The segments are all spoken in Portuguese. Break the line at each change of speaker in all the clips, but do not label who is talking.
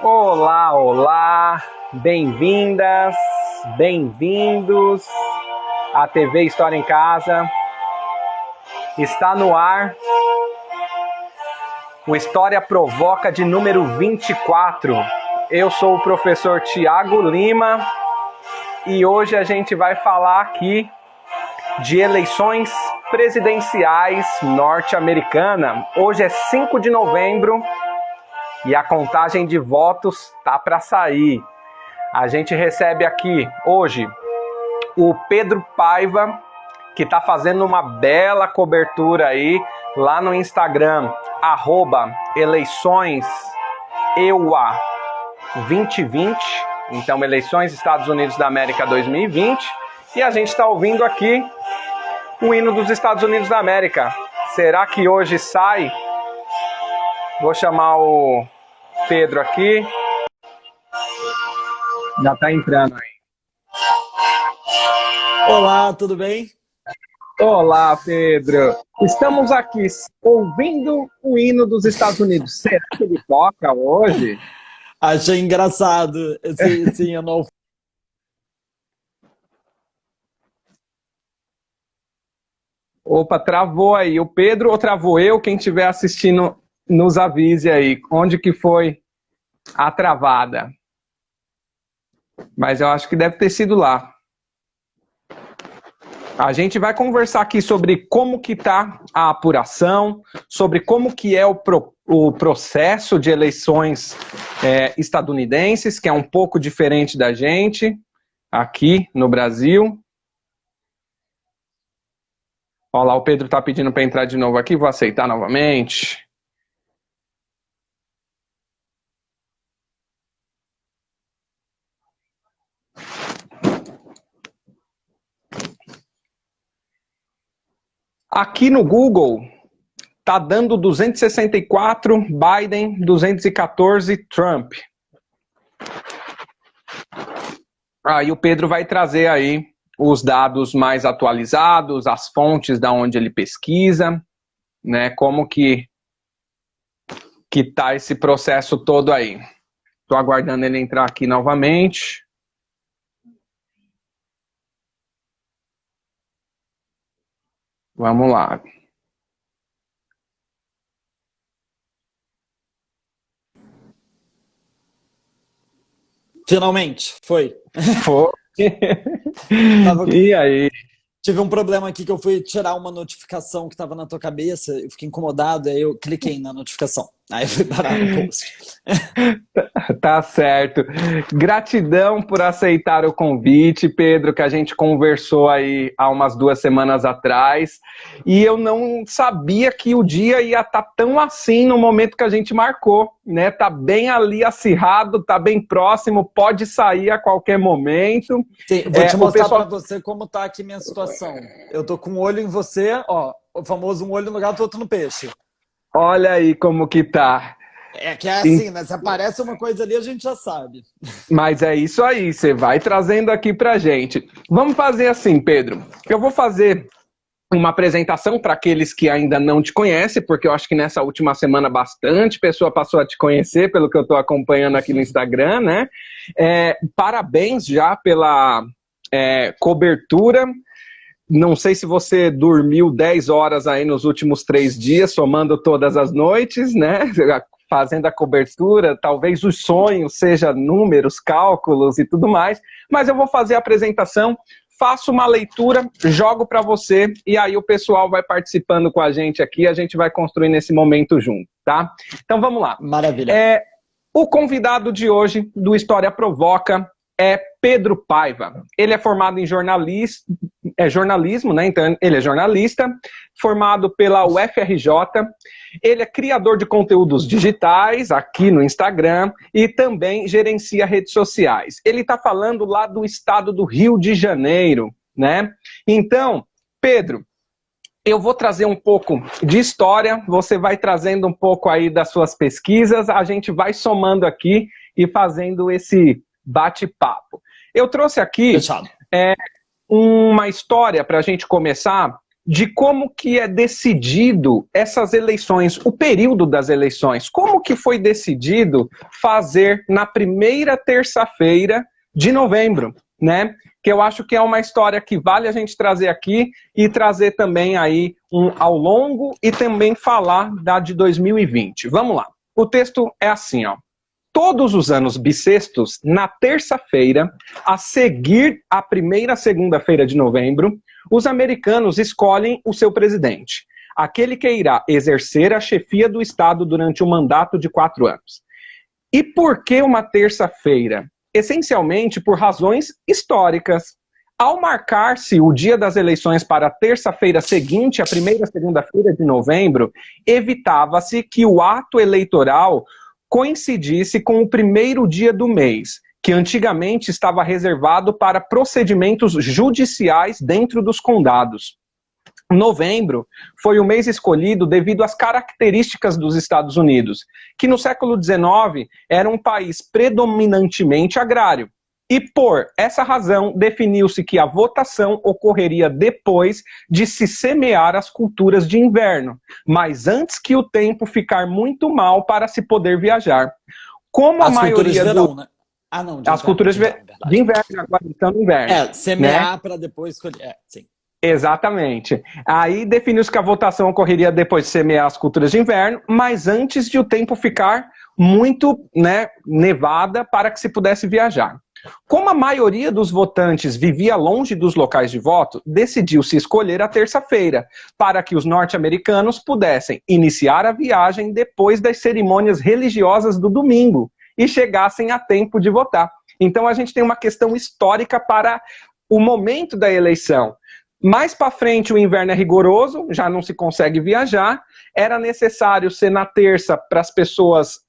Olá, olá, bem-vindas, bem-vindos à TV História em Casa. Está no ar o História Provoca de número 24. Eu sou o professor Tiago Lima e hoje a gente vai falar aqui de eleições presidenciais norte-americana. Hoje é 5 de novembro e a contagem de votos tá para sair. A gente recebe aqui hoje o Pedro Paiva, que está fazendo uma bela cobertura aí lá no Instagram, @eleiçõesEUA2020, então Eleições Estados Unidos da América 2020, e a gente está ouvindo aqui o hino dos Estados Unidos da América. Será que hoje sai? Vou chamar o Pedro aqui. Já está entrando aí.
Olá, tudo bem?
Olá, Pedro. Estamos aqui ouvindo o hino dos Estados Unidos. Será que ele toca hoje?
Achei engraçado esse hino.
Opa, travou aí. O Pedro ou travou eu? Quem estiver assistindo, nos avise aí. Onde que foi a travada? Mas eu acho que deve ter sido lá. A gente vai conversar aqui sobre como que está a apuração, sobre como que é o processo de eleições estadunidenses, que é um pouco diferente da gente aqui no Brasil. Olha lá, o Pedro está pedindo para entrar de novo aqui, vou aceitar novamente. Aqui no Google, tá dando 264 Biden, 214 Trump. Aí o Pedro vai trazer aí os dados mais atualizados, as fontes da onde ele pesquisa, né? Como que tá esse processo todo aí. Tô aguardando ele entrar aqui novamente. Vamos lá.
Finalmente, foi.
Foi. E aí?
Tive um problema aqui que eu fui tirar uma notificação que estava na tua cabeça, eu fiquei incomodado, aí eu cliquei na notificação. Aí eu fui parar no post.
Tá certo. Gratidão por aceitar o convite, Pedro, que a gente conversou aí há umas 2 semanas atrás. E eu não sabia que o dia ia estar tão assim no momento que a gente marcou, né? Tá bem ali acirrado, tá bem próximo, pode sair a qualquer momento.
Sim, vou te mostrar para você como tá aqui minha situação. Eu tô com um olho em você, ó, o famoso um olho no gato, outro no peixe.
Olha aí como que tá.
É que é assim, né? Se aparece uma coisa ali, a gente já sabe.
Mas é isso aí, você vai trazendo aqui pra gente. Vamos fazer assim, Pedro. Eu vou fazer uma apresentação para aqueles que ainda não te conhecem, porque eu acho que nessa última semana bastante pessoa passou a te conhecer, pelo que eu estou acompanhando aqui no Instagram, né? Parabéns já pela cobertura. Não sei se você dormiu 10 horas aí nos últimos 3 dias, somando todas as noites, né? Fazendo a cobertura, talvez os sonhos sejam números, cálculos e tudo mais, mas eu vou fazer a apresentação, faço uma leitura, jogo para você e aí o pessoal vai participando com a gente aqui, a gente vai construindo esse momento junto, tá? Então vamos lá.
Maravilha.
O convidado de hoje do História Provoca é Pedro Paiva. Ele é formado em jornalismo, né? Então ele é jornalista, formado pela UFRJ. Ele é criador de conteúdos digitais aqui no Instagram e também gerencia redes sociais. Ele está falando lá do estado do Rio de Janeiro, né? Então, Pedro, eu vou trazer um pouco de história, você vai trazendo um pouco aí das suas pesquisas, a gente vai somando aqui e fazendo esse bate-papo. Eu trouxe aqui uma história para a gente começar de como que é decidido essas eleições, o período das eleições. Como que foi decidido fazer na primeira terça-feira de novembro, né? Que eu acho que é uma história que vale a gente trazer aqui e trazer também aí ao longo e também falar da de 2020. Vamos lá. O texto é assim, ó. Todos os anos bissextos, na terça-feira, a seguir a primeira segunda-feira de novembro, os americanos escolhem o seu presidente, aquele que irá exercer a chefia do Estado durante um mandato de 4 anos. E por que uma terça-feira? Essencialmente por razões históricas. Ao marcar-se o dia das eleições para a terça-feira seguinte, a primeira segunda-feira de novembro, evitava-se que o ato eleitoral coincidisse com o primeiro dia do mês, que antigamente estava reservado para procedimentos judiciais dentro dos condados. Novembro foi o mês escolhido devido às características dos Estados Unidos, que no século XIX era um país predominantemente agrário. E por essa razão, definiu-se que a votação ocorreria depois de se semear as culturas de inverno, mas antes que o tempo ficar muito mal para se poder viajar. Como a maioria
culturas de verão, né? Ah, não,
de as culturas de inverno, agora então no inverno.
Semear, né? Para depois escolher. Sim.
Exatamente. Aí definiu-se que a votação ocorreria depois de semear as culturas de inverno, mas antes de o tempo ficar muito, né, nevada para que se pudesse viajar. Como a maioria dos votantes vivia longe dos locais de voto, decidiu-se escolher a terça-feira, para que os norte-americanos pudessem iniciar a viagem depois das cerimônias religiosas do domingo e chegassem a tempo de votar. Então a gente tem uma questão histórica para o momento da eleição. Mais para frente o inverno é rigoroso, já não se consegue viajar, era necessário ser na terça para as pessoas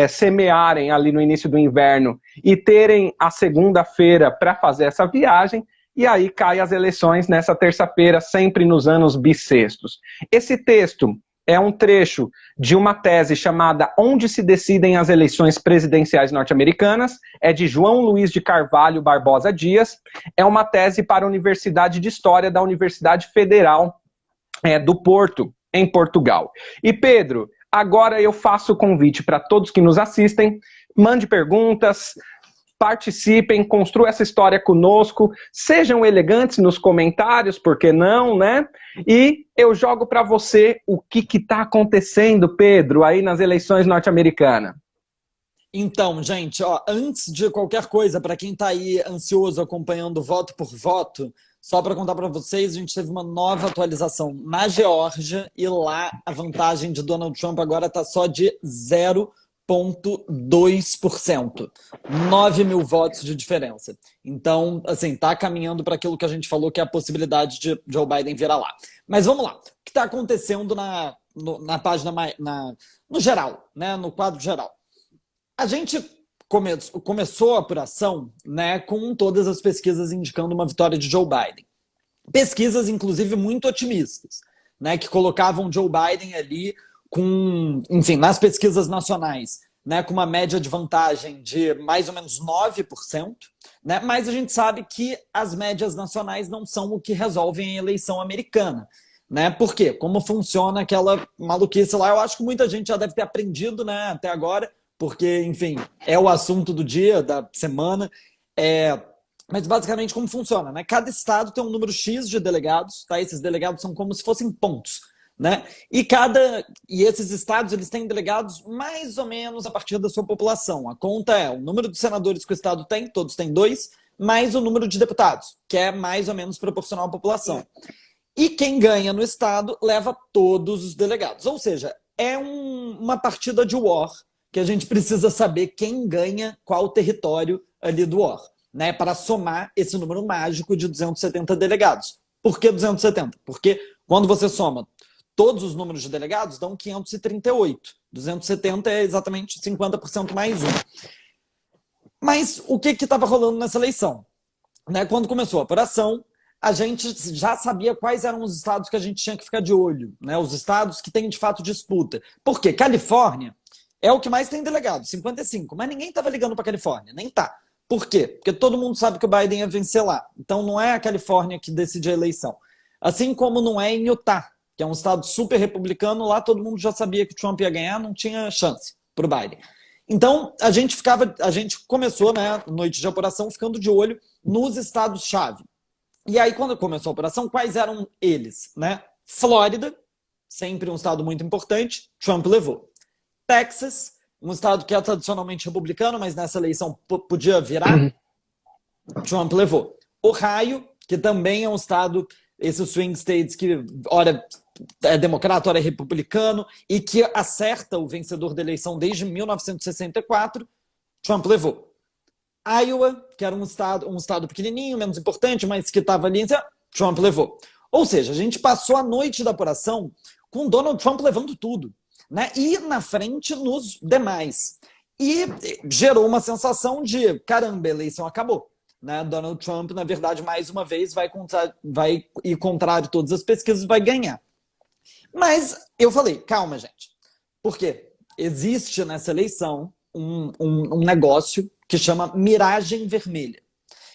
semearem ali no início do inverno e terem a segunda-feira para fazer essa viagem, e aí cai as eleições nessa terça-feira, sempre nos anos bissextos. Esse texto é um trecho de uma tese chamada Onde se decidem as eleições presidenciais norte-americanas, é de João Luiz de Carvalho Barbosa Dias, é uma tese para a Universidade de História da Universidade Federal do Porto, em Portugal. E Pedro, agora eu faço o convite para todos que nos assistem, mande perguntas, participem, construam essa história conosco, sejam elegantes nos comentários, por que não, né? E eu jogo para você o que está acontecendo, Pedro, aí nas eleições norte-americanas.
Então, gente, ó, antes de qualquer coisa, para quem está aí ansioso acompanhando voto por voto, só para contar para vocês, a gente teve uma nova atualização na Geórgia e lá a vantagem de Donald Trump agora está só de 0,2%. 9 mil votos de diferença. Então, assim, tá caminhando para aquilo que a gente falou, que é a possibilidade de Joe Biden virar lá. Mas vamos lá. O que está acontecendo na página, no geral, né, no quadro geral? A gente começou a apuração, né, com todas as pesquisas indicando uma vitória de Joe Biden. Pesquisas, inclusive, muito otimistas, né, que colocavam Joe Biden ali com, enfim, nas pesquisas nacionais, né, com uma média de vantagem de mais ou menos 9%, né, mas a gente sabe que as médias nacionais não são o que resolvem a eleição americana. Né? Por quê? Como funciona aquela maluquice lá? Eu acho que muita gente já deve ter aprendido, né, até agora, porque, enfim, é o assunto do dia, da semana. Mas, basicamente, como funciona? Né? Cada estado tem um número X de delegados, tá? Esses delegados são como se fossem pontos. Né? E esses estados eles têm delegados mais ou menos a partir da sua população. A conta é o número de senadores que o estado tem, todos têm 2, mais o número de deputados, que é mais ou menos proporcional à população. E quem ganha no estado leva todos os delegados. Ou seja, é uma partida de war, que a gente precisa saber quem ganha qual território ali do war, né, para somar esse número mágico de 270 delegados. Por que 270? Porque quando você soma todos os números de delegados, dão 538. 270 é exatamente 50% mais um. Mas o que estava rolando nessa eleição? Né, quando começou a apuração, a gente já sabia quais eram os estados que a gente tinha que ficar de olho, né, os estados que têm de fato disputa. Por quê? Califórnia é o que mais tem delegado, 55, mas ninguém estava ligando para a Califórnia, nem tá. Por quê? Porque todo mundo sabe que o Biden ia vencer lá. Então não é a Califórnia que decide a eleição. Assim como não é em Utah, que é um estado super republicano, lá todo mundo já sabia que o Trump ia ganhar, não tinha chance para o Biden. Então, a gente começou, né, noite de apuração, ficando de olho nos estados-chave. E aí, quando começou a operação, quais eram eles? Né? Flórida, sempre um estado muito importante, Trump levou. Texas, um estado que é tradicionalmente republicano, mas nessa eleição podia virar, Trump levou. Ohio, que também é um estado, esses swing states que ora é democrata, ora é republicano, e que acerta o vencedor da eleição desde 1964, Trump levou. Iowa, que era um estado pequenininho, menos importante, mas que estava ali, Trump levou. Ou seja, a gente passou a noite da apuração com Donald Trump levando tudo, né? E na frente nos demais. E gerou uma sensação de, caramba, a eleição acabou. Né? Donald Trump, na verdade, mais uma vez, vai ir contrário a todas as pesquisas e vai ganhar. Mas eu falei, calma, gente. Por quê? Existe nessa eleição um negócio que chama miragem vermelha.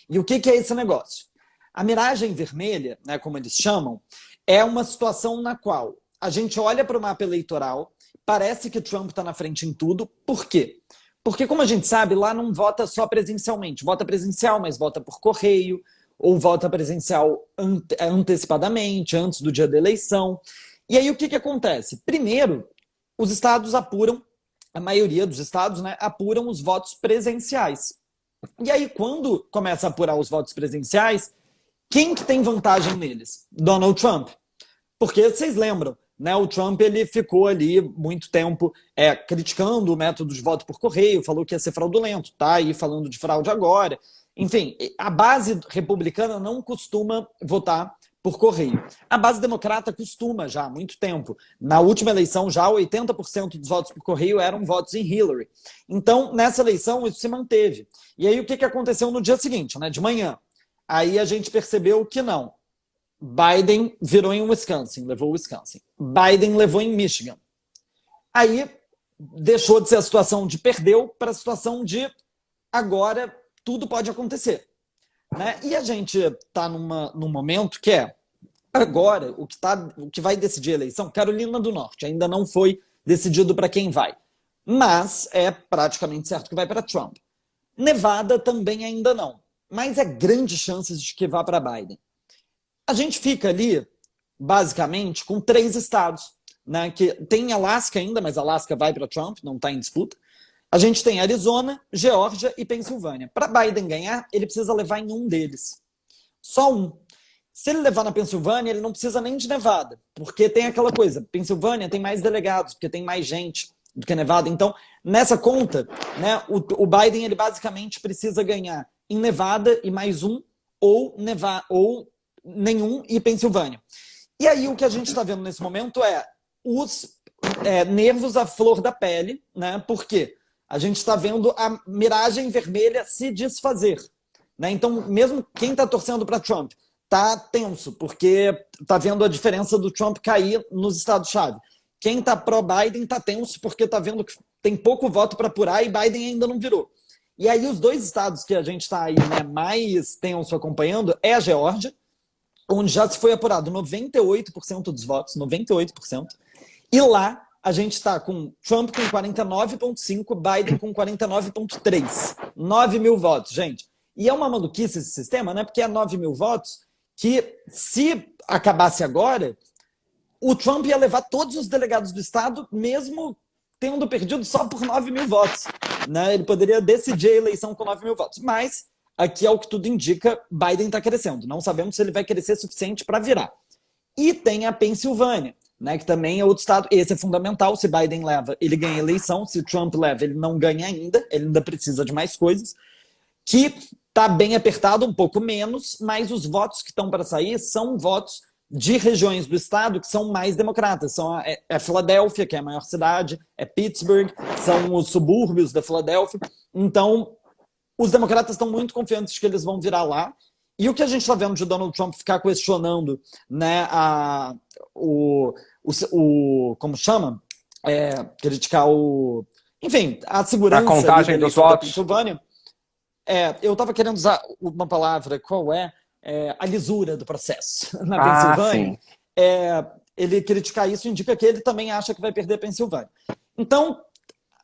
E o que é esse negócio? A miragem vermelha, né, como eles chamam, é uma situação na qual a gente olha para o mapa eleitoral, parece que Trump está na frente em tudo. Por quê? Porque, como a gente sabe, lá não vota só presencialmente. Vota presencial, mas vota por correio, ou vota presencial antecipadamente, antes do dia da eleição. E aí o que acontece? Primeiro, os estados apuram, a maioria dos estados, né, apuram os votos presenciais. E aí, quando começa a apurar os votos presenciais, quem que tem vantagem neles? Donald Trump. Porque vocês lembram, né, o Trump ele ficou ali muito tempo criticando o método de voto por correio, falou que ia ser fraudulento, tá aí falando de fraude agora. Enfim, a base republicana não costuma votar por correio. A base democrata costuma já há muito tempo. Na última eleição, já 80% dos votos por correio eram votos em Hillary. Então, nessa eleição, isso se manteve. E aí, o que aconteceu no dia seguinte, né, de manhã? Aí a gente percebeu que não. Biden virou em Wisconsin, levou Wisconsin. Biden levou em Michigan. Aí, deixou de ser a situação de perdeu para a situação de agora tudo pode acontecer. Né? E a gente está num momento que é agora o que vai decidir a eleição. Carolina do Norte ainda não foi decidido para quem vai, mas é praticamente certo que vai para Trump. Nevada também ainda não, mas é grandes chances de que vá para Biden. A gente fica ali basicamente com 3 estados, né? Que tem Alasca ainda, mas Alasca vai para Trump, não está em disputa. A gente tem Arizona, Geórgia e Pensilvânia. Para Biden ganhar, ele precisa levar em um deles. Só um. Se ele levar na Pensilvânia, ele não precisa nem de Nevada, porque tem aquela coisa, Pensilvânia tem mais delegados, porque tem mais gente do que Nevada. Então, nessa conta, né, o Biden ele basicamente precisa ganhar em Nevada e mais um, ou nenhum e Pensilvânia. E aí o que a gente está vendo nesse momento é os nervos à flor da pele, né? Por quê? A gente está vendo a miragem vermelha se desfazer. Né? Então, mesmo quem está torcendo para Trump está tenso, porque está vendo a diferença do Trump cair nos estados-chave. Quem está pró-Biden está tenso, porque está vendo que tem pouco voto para apurar e Biden ainda não virou. E aí os 2 estados que a gente está aí, né, mais tenso acompanhando é a Geórgia, onde já se foi apurado 98% dos votos, 98%. E lá a gente está com Trump com 49,5%, Biden com 49,3%. 9 mil votos, gente. E é uma maluquice esse sistema, né? Porque é 9 mil votos que, se acabasse agora, o Trump ia levar todos os delegados do estado, mesmo tendo perdido só por 9 mil votos. Né? Ele poderia decidir a eleição com 9 mil votos. Mas, aqui, ao que tudo indica, Biden está crescendo. Não sabemos se ele vai crescer suficiente para virar. E tem a Pensilvânia, né, que também é outro estado. Esse é fundamental. Se Biden leva, ele ganha a eleição. Se Trump leva, ele não ganha ainda. Ele ainda precisa de mais coisas. Que está bem apertado, um pouco menos, mas os votos que estão para sair são votos de regiões do estado que são mais democratas. São Filadélfia, que é a maior cidade, é Pittsburgh, são os subúrbios da Filadélfia. Então, os democratas estão muito confiantes de que eles vão virar lá. E o que a gente está vendo de Donald Trump ficar questionando, né, como chama? Criticar enfim, a segurança
a contagem dos votos.
da Pensilvânia. Eu estava querendo usar uma palavra, qual é? a lisura do processo na
Sim.
Pensilvânia, ele criticar isso indica que ele também acha que vai perder a Pensilvânia. Então,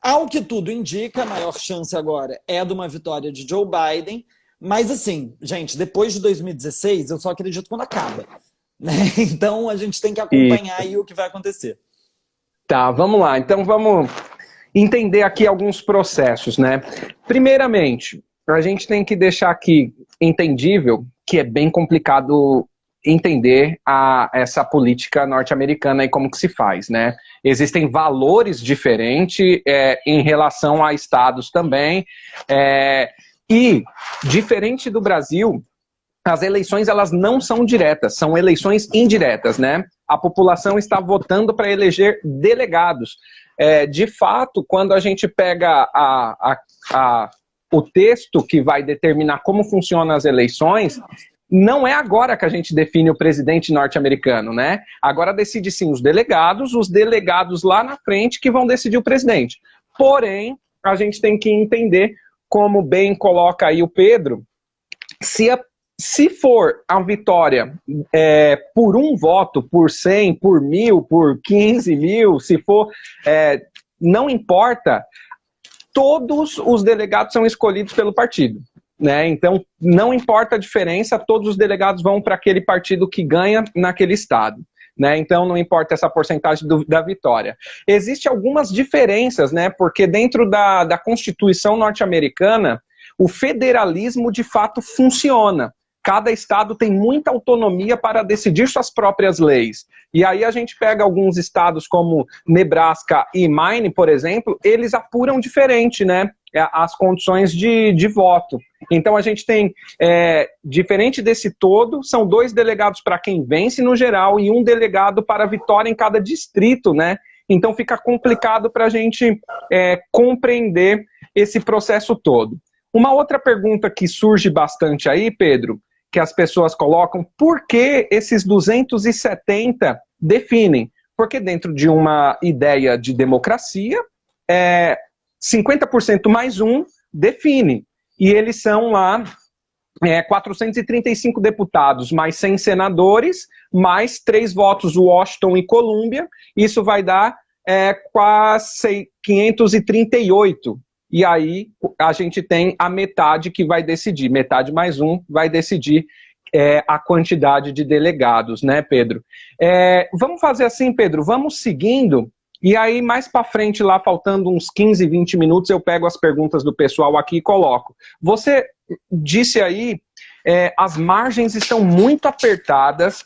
ao que tudo indica, a maior chance agora é de uma vitória de Joe Biden, mas assim, gente, depois de 2016, eu só acredito quando acaba, né? Então, a gente tem que acompanhar aí o que vai acontecer.
Tá, vamos lá. Então, vamos entender aqui alguns processos, né? Primeiramente, a gente tem que deixar aqui entendível que é bem complicado entender essa política norte-americana e como que se faz, né? Existem valores diferentes em relação a estados também, e, diferente do Brasil, as eleições elas não são diretas, são eleições indiretas, né? A população está votando para eleger delegados. De fato, quando a gente pega o texto que vai determinar como funcionam as eleições, não é agora que a gente define o presidente norte-americano, né? Agora decide sim os delegados lá na frente que vão decidir o presidente. Porém, a gente tem que entender, como bem coloca aí o Pedro, se for a vitória por um voto, por 100, por 1.000, por 15 mil, se for, não importa, todos os delegados são escolhidos pelo partido, né? Então, não importa a diferença, todos os delegados vão para aquele partido que ganha naquele estado, né? Então, não importa essa porcentagem da vitória. Existem algumas diferenças, né? Porque dentro da Constituição norte-americana, o federalismo de fato funciona. Cada estado tem muita autonomia para decidir suas próprias leis. E aí a gente pega alguns estados como Nebraska e Maine, por exemplo, eles apuram diferente, né, as condições de voto. Então a gente tem, diferente desse todo, são 2 delegados para quem vence no geral e 1 delegado para a vitória em cada distrito, né? Então fica complicado para a gente compreender esse processo todo. Uma outra pergunta que surge bastante aí, Pedro, que as pessoas colocam, por que esses 270 definem? Porque dentro de uma ideia de democracia, 50% mais 1 define. E eles são lá 435 deputados, mais 100 senadores, mais 3 votos Washington e Colômbia. Isso vai dar quase 538. E aí a gente tem a metade que vai decidir, metade mais 1 vai decidir a quantidade de delegados, né, Pedro? Vamos fazer assim, Pedro, vamos seguindo, e aí mais para frente, lá faltando uns 15, 20 minutos, eu pego as perguntas do pessoal aqui e coloco. Você disse aí, as margens estão muito apertadas,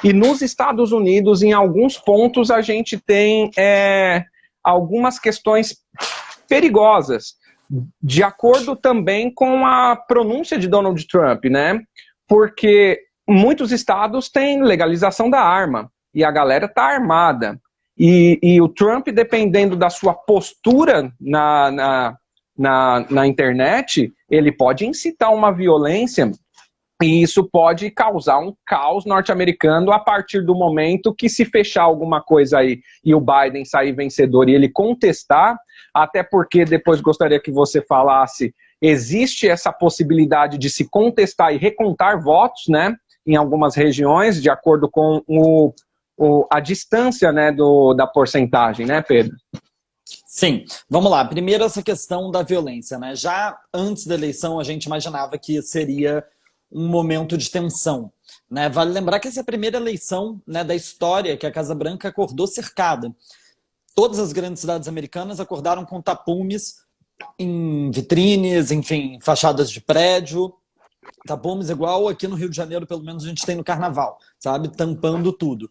e nos Estados Unidos, em alguns pontos, a gente tem algumas questões perigosas, de acordo também com a pronúncia de Donald Trump, né? Porque muitos estados têm legalização da arma e a galera tá armada. E o Trump, dependendo da sua postura na internet, ele pode incitar uma violência e isso pode causar um caos norte-americano a partir do momento que, se fechar alguma coisa aí e o Biden sair vencedor e ele contestar, até porque depois gostaria que você falasse, existe essa possibilidade de se contestar e recontar votos, né, em algumas regiões, de acordo com a distância, né, da porcentagem, né, Pedro?
Sim, vamos lá. Primeiro, essa questão da violência, né? Já antes da eleição, a gente imaginava que seria um momento de tensão, né? Vale lembrar que essa é a primeira eleição, né, da história que a Casa Branca acordou cercada. Todas as grandes cidades americanas acordaram com tapumes em vitrines, enfim, fachadas de prédio. Tapumes igual aqui no Rio de Janeiro, pelo menos a gente tem no Carnaval, sabe? Tampando tudo.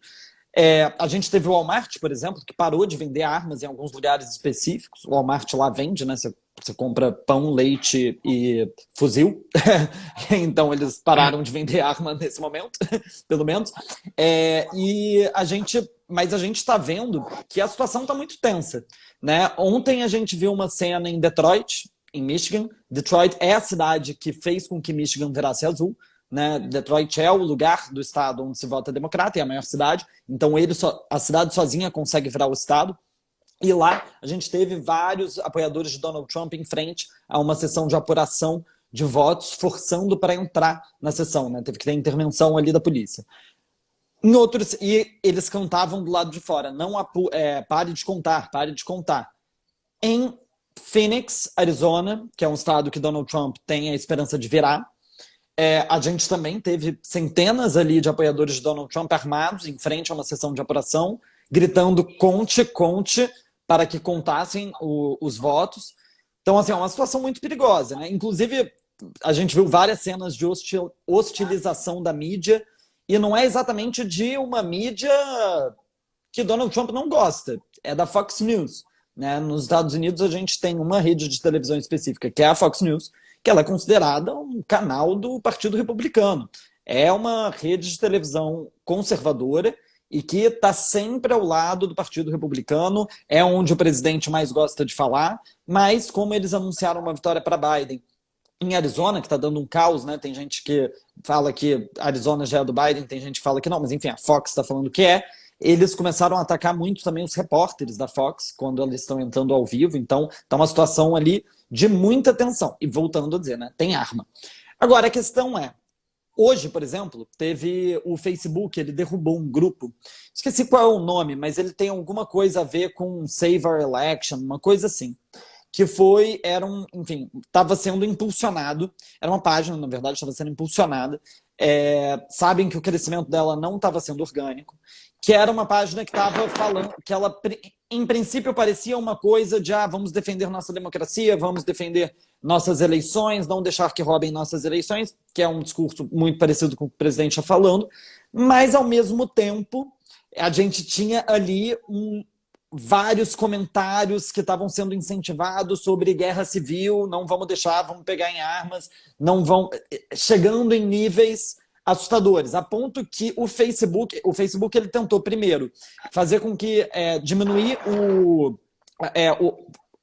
A gente teve o Walmart, por exemplo, que parou de vender armas em alguns lugares específicos. O Walmart lá vende, né? Você compra pão, leite e fuzil. Então eles pararam de vender arma nesse momento, pelo menos. Mas a gente está vendo que a situação está muito tensa, né? Ontem a gente viu uma cena em Detroit, em Michigan. Detroit é a cidade que fez com que Michigan virasse azul, né? Detroit é o lugar do estado onde se vota democrata, é a maior cidade. Então a cidade sozinha consegue virar o estado. E lá a gente teve vários apoiadores de Donald Trump em frente a uma sessão de apuração de votos, forçando para entrar na sessão, né? Teve que ter intervenção ali da polícia. Em outros, e eles cantavam do lado de fora, não pare de contar, pare de contar. Em Phoenix, Arizona, que é um estado que Donald Trump tem a esperança de virar, a gente também teve centenas ali de apoiadores de Donald Trump armados em frente a uma sessão de apuração, gritando conte, conte, para que contassem os votos. Então, assim, é uma situação muito perigosa, né? Inclusive, a gente viu várias cenas de hostilização da mídia, e não é exatamente de uma mídia que Donald Trump não gosta, é da Fox News, né? Nos Estados Unidos, a gente tem uma rede de televisão específica, que é a Fox News, que ela é considerada um canal do Partido Republicano. É uma rede de televisão conservadora e que está sempre ao lado do Partido Republicano, é onde o presidente mais gosta de falar, mas como eles anunciaram uma vitória para Biden em Arizona, que está dando um caos, né? Tem gente que fala que Arizona já é do Biden, tem gente que fala que não, mas enfim, a Fox está falando que é. Eles começaram a atacar muito também os repórteres da Fox quando eles estão entrando ao vivo, então está uma situação ali de muita tensão. E voltando a dizer, né? Tem arma. Agora, a questão é, hoje, por exemplo, teve o Facebook, ele derrubou um grupo, esqueci qual é o nome, mas ele tem alguma coisa a ver com Save Our Election, uma coisa assim, que enfim, estava sendo impulsionado, era uma página, na verdade, estava sendo impulsionada, sabem que o crescimento dela não estava sendo orgânico, que era uma página que estava falando, que ela, em princípio, parecia uma coisa de vamos defender nossa democracia, vamos defender nossas eleições, não deixar que roubem nossas eleições, que é um discurso muito parecido com o que o presidente está falando, mas, ao mesmo tempo, a gente tinha ali vários comentários que estavam sendo incentivados sobre guerra civil, não vamos deixar, vamos pegar em armas, não vão, chegando em níveis assustadores, a ponto que o Facebook ele tentou primeiro fazer com que diminuir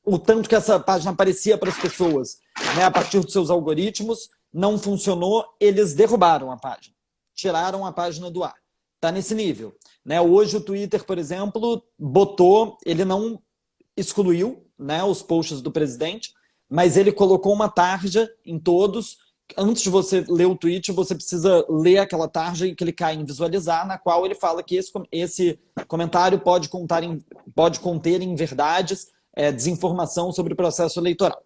o tanto que essa página aparecia para as pessoas, né, a partir dos seus algoritmos, não funcionou, eles derrubaram a página, tiraram a página do ar. Está nesse nível. Né? Hoje o Twitter, por exemplo, ele não excluiu, né, os posts do presidente, mas ele colocou uma tarja em todos. Antes de você ler o tweet, você precisa ler aquela tarja e clicar em visualizar, na qual ele fala que esse comentário pode conter inverdades, desinformação sobre o processo eleitoral.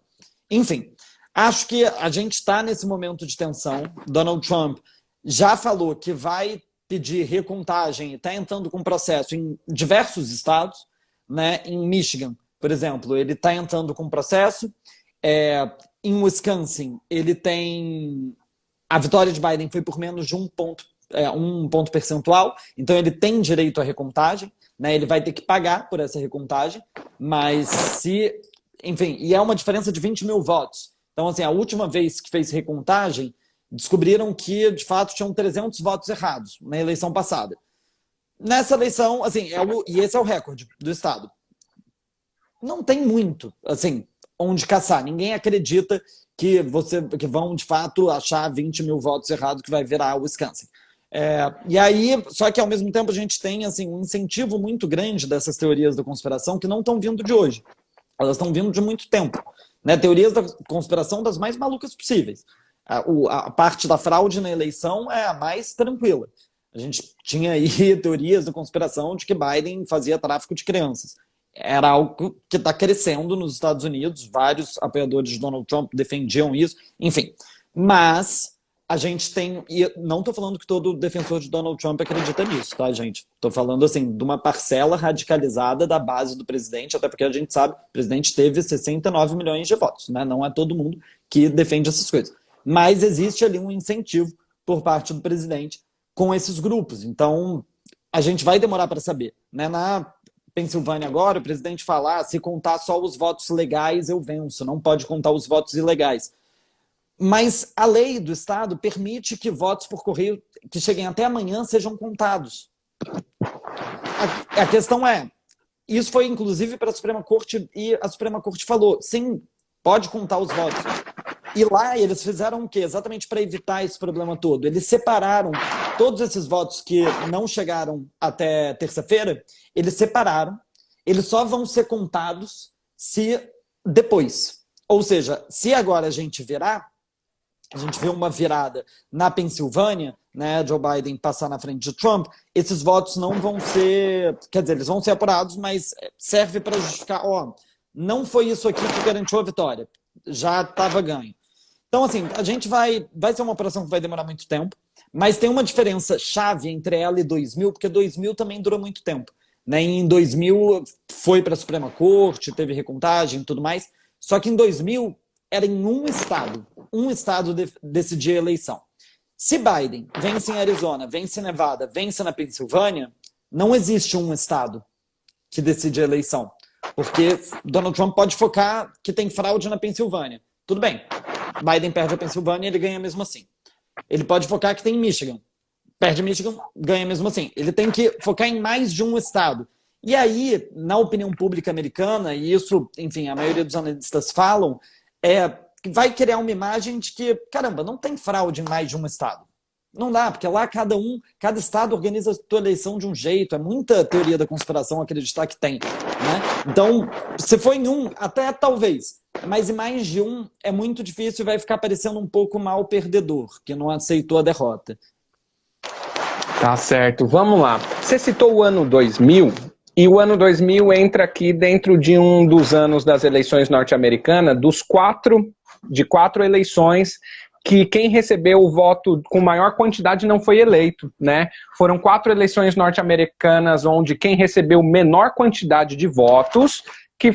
Enfim, acho que a gente está nesse momento de tensão. Donald Trump já falou que vai pedir recontagem, está entrando com processo em diversos estados, né? Em Michigan, por exemplo, ele está entrando com processo. Em Wisconsin, ele tem... A vitória de Biden foi por menos de um ponto percentual, então ele tem direito à recontagem, né? Ele vai ter que pagar por essa recontagem, mas enfim, e é uma diferença de 20 mil votos. Então, assim, a última vez que fez recontagem, descobriram que, de fato, tinham 300 votos errados na eleição passada. Nessa eleição, assim, e esse é o recorde do Estado. Não tem muito, assim, onde caçar. Ninguém acredita que vão, de fato, achar 20 mil votos errados que vai virar o Wisconsin. E aí, só que, ao mesmo tempo, a gente tem, assim, um incentivo muito grande dessas teorias da conspiração que não estão vindo de hoje. Elas estão vindo de muito tempo. Né? Teorias da conspiração das mais malucas possíveis. A parte da fraude na eleição é a mais tranquila. A gente tinha aí teorias da conspiração de que Biden fazia tráfico de crianças. Era algo que está crescendo nos Estados Unidos, vários apoiadores de Donald Trump defendiam isso, enfim. Mas a gente tem, e não estou falando que todo defensor de Donald Trump acredita nisso, tá, gente? Estou falando, assim, de uma parcela radicalizada da base do presidente, até porque a gente sabe que o presidente teve 69 milhões de votos, né? Não é todo mundo que defende essas coisas. Mas existe ali um incentivo por parte do presidente com esses grupos. Então, a gente vai demorar para saber. Né? Na Pensilvânia agora, o presidente fala, se contar só os votos legais, eu venço. Não pode contar os votos ilegais. Mas a lei do Estado permite que votos por correio que cheguem até amanhã sejam contados. A questão é, isso foi inclusive para a Suprema Corte, e a Suprema Corte falou, sim, pode contar os votos. E lá eles fizeram o quê? Exatamente para evitar esse problema todo. Eles separaram todos esses votos que não chegaram até terça-feira, eles separaram, eles só vão ser contados se depois. Ou seja, se agora a gente virar, a gente vê uma virada na Pensilvânia, né, Joe Biden passar na frente de Trump, esses votos não vão ser, quer dizer, eles vão ser apurados, mas serve para justificar, ó, não foi isso aqui que garantiu a vitória, já estava ganho. Então, assim, a gente vai ser uma operação que vai demorar muito tempo, mas tem uma diferença chave entre ela e 2000, porque 2000 também durou muito tempo, né? Em 2000 foi para a Suprema Corte, teve recontagem e tudo mais, só que em 2000 era em um estado decidia a eleição. Se Biden vence em Arizona, vence em Nevada, vence na Pensilvânia, não existe um estado que decide a eleição. Porque Donald Trump pode focar que tem fraude na Pensilvânia. Tudo bem, Biden perde a Pensilvânia e ele ganha mesmo assim. Ele pode focar que tem Michigan. Perde Michigan, ganha mesmo assim. Ele tem que focar em mais de um estado. E aí, na opinião pública americana, e isso, enfim, a maioria dos analistas falam, vai criar uma imagem de que, caramba, não tem fraude em mais de um estado. Não dá, porque lá cada estado organiza a sua eleição de um jeito. É muita teoria da conspiração acreditar que tem, né? Então, se for em um, até talvez. Mas em mais de um, é muito difícil e vai ficar parecendo um pouco mal perdedor, que não aceitou a derrota.
Tá certo, vamos lá. Você citou o ano 2000, e o ano 2000 entra aqui dentro de um dos anos das eleições norte-americanas, de quatro eleições que quem recebeu o voto com maior quantidade não foi eleito, né? Foram 4 eleições norte-americanas onde quem recebeu menor quantidade de votos que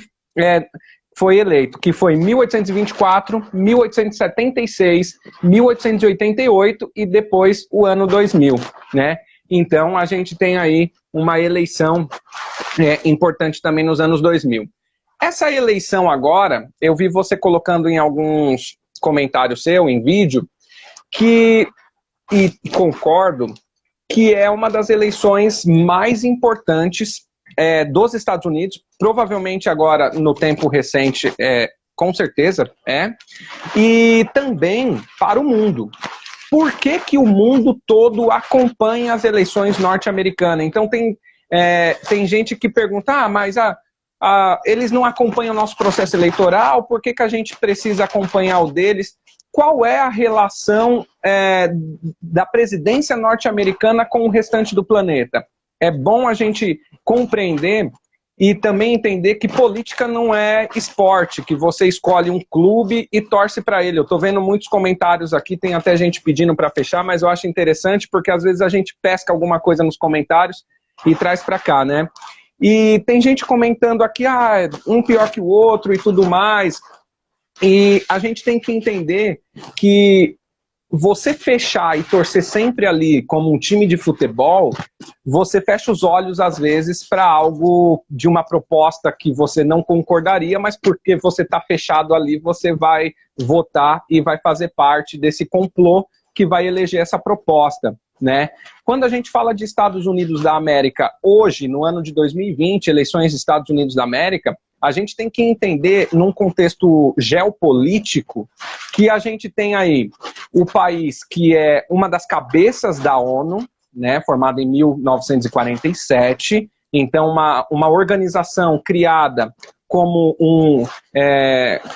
foi eleito, que foi 1824, 1876, 1888 e depois o ano 2000, né? Então a gente tem aí uma eleição importante também nos anos 2000. Essa eleição agora, eu vi você colocando em alguns comentários seu, em vídeo, e concordo, que é uma das eleições mais importantes dos Estados Unidos, provavelmente agora no tempo recente, com certeza, e também para o mundo. Por que que o mundo todo acompanha as eleições norte-americanas? Então tem gente que pergunta, mas eles não acompanham o nosso processo eleitoral, por que que a gente precisa acompanhar o deles? Qual é a relação da presidência norte-americana com o restante do planeta? É bom a gente compreender e também entender que política não é esporte, que você escolhe um clube e torce para ele. Eu estou vendo muitos comentários aqui, tem até gente pedindo para fechar, mas eu acho interessante porque às vezes a gente pesca alguma coisa nos comentários e traz para cá, né? E tem gente comentando aqui, um pior que o outro e tudo mais. E a gente tem que entender que você fechar e torcer sempre ali como um time de futebol, você fecha os olhos às vezes para algo de uma proposta que você não concordaria, mas porque você está fechado ali, você vai votar e vai fazer parte desse complô que vai eleger essa proposta, né? Quando a gente fala de Estados Unidos da América, hoje, no ano de 2020, eleições dos Estados Unidos da América, a gente tem que entender, num contexto geopolítico, que a gente tem aí o país que é uma das cabeças da ONU, né, formada em 1947, então uma organização criada como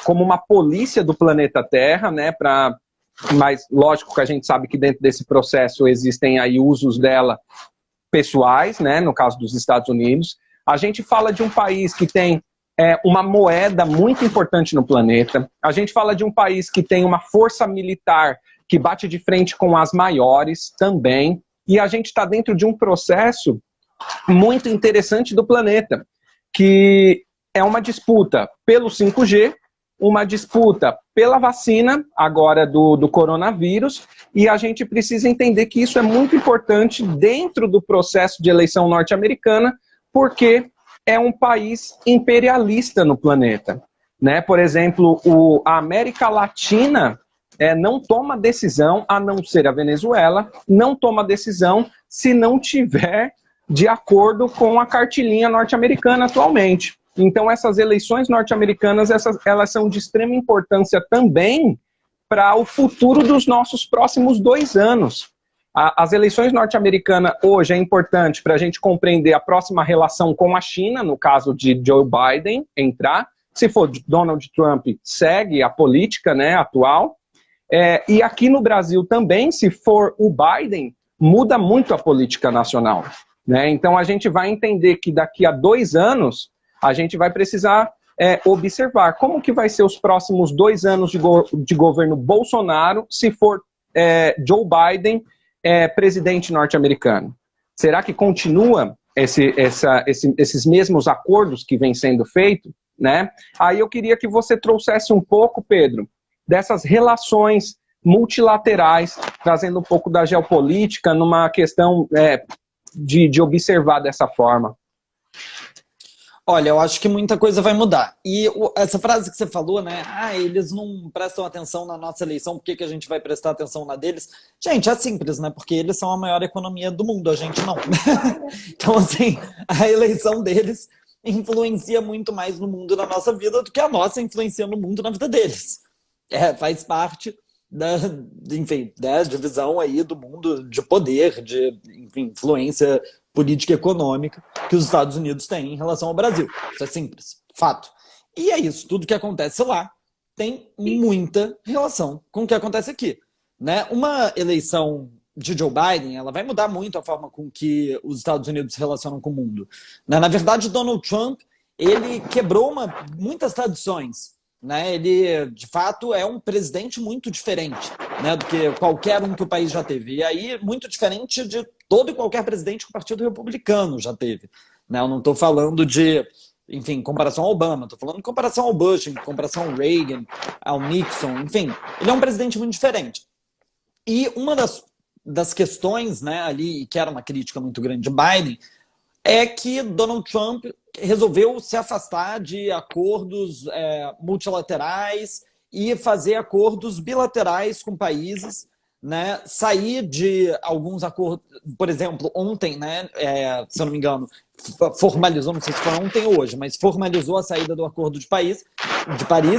uma polícia do planeta Terra, né, mas lógico que a gente sabe que dentro desse processo existem aí usos dela pessoais, né, no caso dos Estados Unidos. A gente fala de um país que tem uma moeda muito importante no planeta. A gente fala de um país que tem uma força militar que bate de frente com as maiores também. E a gente está dentro de um processo muito interessante do planeta, que é uma disputa pelo 5G, uma disputa pela vacina, agora do coronavírus, e a gente precisa entender que isso é muito importante dentro do processo de eleição norte-americana, porque é um país imperialista no planeta, né? Por exemplo, a América Latina não toma decisão, a não ser a Venezuela, não toma decisão se não tiver de acordo com a cartilhinha norte-americana atualmente. Então, essas eleições norte-americanas, elas são de extrema importância também para o futuro dos nossos próximos 2 anos. As eleições norte-americanas hoje é importante para a gente compreender a próxima relação com a China, no caso de Joe Biden entrar. Se for Donald Trump, segue a política, né, atual. E aqui no Brasil também, se for o Biden, muda muito a política nacional, né? Então a gente vai entender que daqui a 2 anos a gente vai precisar observar como que vai ser os próximos 2 anos de governo Bolsonaro se for Joe Biden presidente norte-americano. Será que continua esses mesmos acordos que vêm sendo feitos, né? Aí eu queria que você trouxesse um pouco, Pedro, dessas relações multilaterais, trazendo um pouco da geopolítica numa questão de observar dessa forma.
Olha, eu acho que muita coisa vai mudar. E essa frase que você falou, né? Eles não prestam atenção na nossa eleição, por que a gente vai prestar atenção na deles? Gente, é simples, né? Porque eles são a maior economia do mundo, a gente não. Então, assim, a eleição deles influencia muito mais no mundo da nossa vida do que a nossa influencia no mundo na vida deles. Faz parte da divisão aí do mundo de poder, de influência política e econômica que os Estados Unidos têm em relação ao Brasil. Isso é simples, fato. E é isso, tudo que acontece lá tem muita relação com o que acontece aqui, né? Uma eleição de Joe Biden, ela vai mudar muito a forma com que os Estados Unidos se relacionam com o mundo, né? Na verdade, Donald Trump, ele quebrou muitas tradições, né? Ele, de fato, é um presidente muito diferente, né, do que qualquer um que o país já teve. E aí, muito diferente de todo e qualquer presidente que o Partido Republicano já teve, né? Eu não estou falando de, enfim, comparação ao Obama, estou falando de comparação ao Bush, comparação ao Reagan, ao Nixon, enfim. Ele é um presidente muito diferente. E uma das questões, né, ali, que era uma crítica muito grande de Biden, é que Donald Trump resolveu se afastar de acordos multilaterais e fazer acordos bilaterais com países, né? Sair de alguns acordos, por exemplo, ontem, né, se eu não me engano, formalizou, não sei se foi ontem ou hoje, mas formalizou a saída do Acordo de Paris,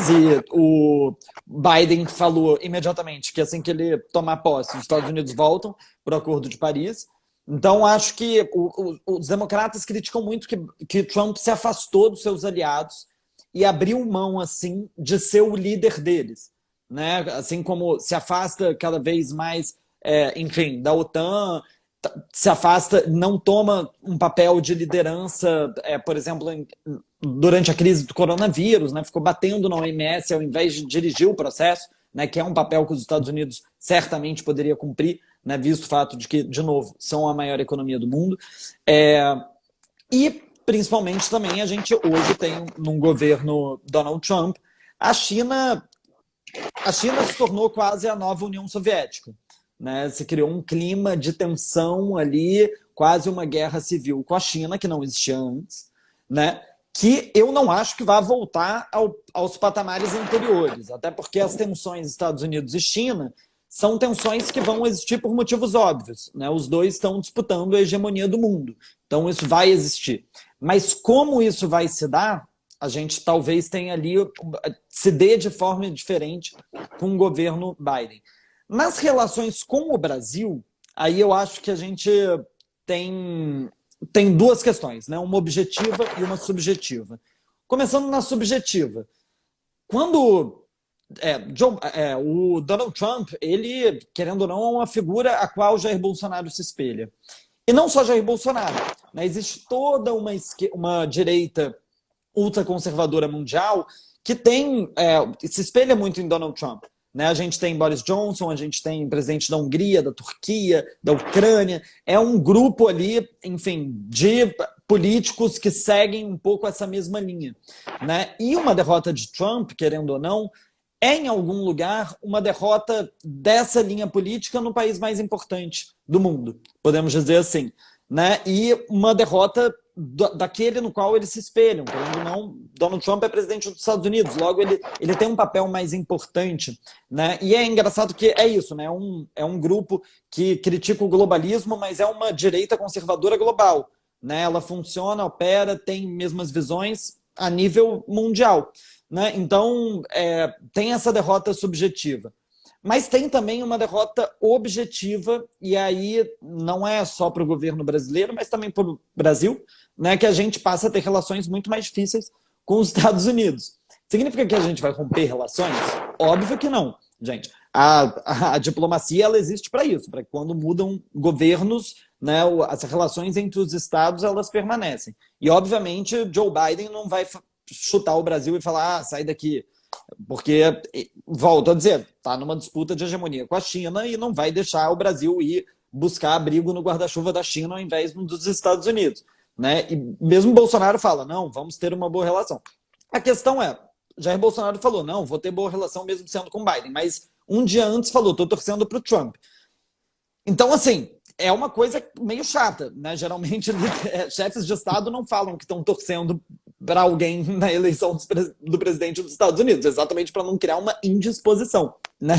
e o Biden falou imediatamente que assim que ele tomar posse, os Estados Unidos voltam para o Acordo de Paris. Então, acho que os democratas criticam muito que Trump se afastou dos seus aliados e abriu mão, assim, de ser o líder deles, né? Assim como se afasta cada vez mais, enfim, da OTAN, se afasta, não toma um papel de liderança, por exemplo, durante a crise do coronavírus, né? Ficou batendo na OMS ao invés de dirigir o processo, né? Que é um papel que os Estados Unidos certamente poderia cumprir, né, visto o fato de que, de novo, são a maior economia do mundo. E, principalmente, também a gente hoje tem, num governo Donald Trump, a China se tornou quase a nova União Soviética, né? Se criou um clima de tensão ali, quase uma guerra civil com a China, que não existia antes, né? Que eu não acho que vai voltar aos patamares anteriores, até porque as tensões Estados Unidos e China são tensões que vão existir por motivos óbvios, né? Os dois estão disputando a hegemonia do mundo, então isso vai existir. Mas como isso vai se dar, a gente talvez tenha ali, se dê de forma diferente com o governo Biden. Nas relações com o Brasil, aí eu acho que a gente tem 2 questões, né? Uma objetiva e uma subjetiva. Começando na subjetiva. Quando o Donald Trump, ele, querendo ou não, é uma figura a qual Jair Bolsonaro se espelha. E não só Jair Bolsonaro, né? Existe toda uma direita ultraconservadora mundial que se espelha muito em Donald Trump, né? A gente tem Boris Johnson, a gente tem presidente da Hungria, da Turquia, da Ucrânia. É um grupo ali, enfim, de políticos que seguem um pouco essa mesma linha, né? E uma derrota de Trump, querendo ou não, em algum lugar, uma derrota dessa linha política no país mais importante do mundo, podemos dizer assim, né? E uma derrota daquele no qual eles se espelham. Querendo ou não, Donald Trump é presidente dos Estados Unidos, logo ele tem um papel mais importante, né? E é engraçado que é isso, né? É um grupo que critica o globalismo, mas é uma direita conservadora global, né? Ela funciona, opera, tem mesmas visões a nível mundial, né? Então, tem essa derrota subjetiva. Mas tem também uma derrota objetiva, e aí não é só para o governo brasileiro, mas também para o Brasil, né, que a gente passa a ter relações muito mais difíceis com os Estados Unidos. Significa que a gente vai romper relações? Óbvio que não, gente. a diplomacia ela existe para isso, para que quando mudam governos, né, as relações entre os estados elas permanecem. E, obviamente, Joe Biden não vai chutar o Brasil e falar, sai daqui. Porque, volto a dizer, está numa disputa de hegemonia com a China e não vai deixar o Brasil ir buscar abrigo no guarda-chuva da China ao invés dos Estados Unidos. Né? E mesmo Bolsonaro fala, não, vamos ter uma boa relação. A questão é, Jair Bolsonaro falou, não, vou ter boa relação mesmo sendo com Biden, mas um dia antes falou, estou torcendo para o Trump. Então, assim, é uma coisa meio chata, né? Geralmente, chefes de Estado não falam que estão torcendo para alguém na eleição do presidente dos Estados Unidos, exatamente para não criar uma indisposição, né?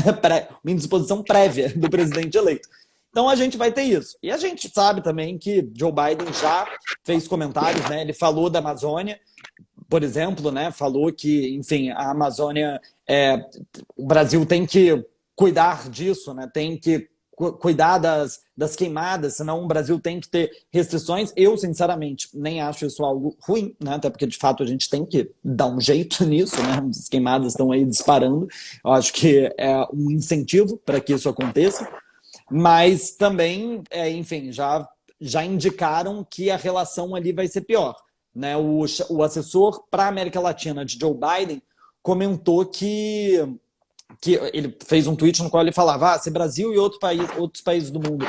Uma indisposição prévia do presidente eleito. Então a gente vai ter isso. E a gente sabe também que Joe Biden já fez comentários, né? Ele falou da Amazônia, por exemplo, né? Falou que, enfim, a Amazônia, o Brasil tem que cuidar disso, né? Tem que cuidar das queimadas, senão o Brasil tem que ter restrições. Eu, sinceramente, nem acho isso algo ruim, né? Até porque, de fato, a gente tem que dar um jeito nisso, né? As queimadas estão aí disparando. Eu acho que é um incentivo para que isso aconteça. Mas também, enfim, já indicaram que a relação ali vai ser pior. Né? O assessor para a América Latina de Joe Biden comentou que ele fez um tweet no qual ele falava, se Brasil e outros países do mundo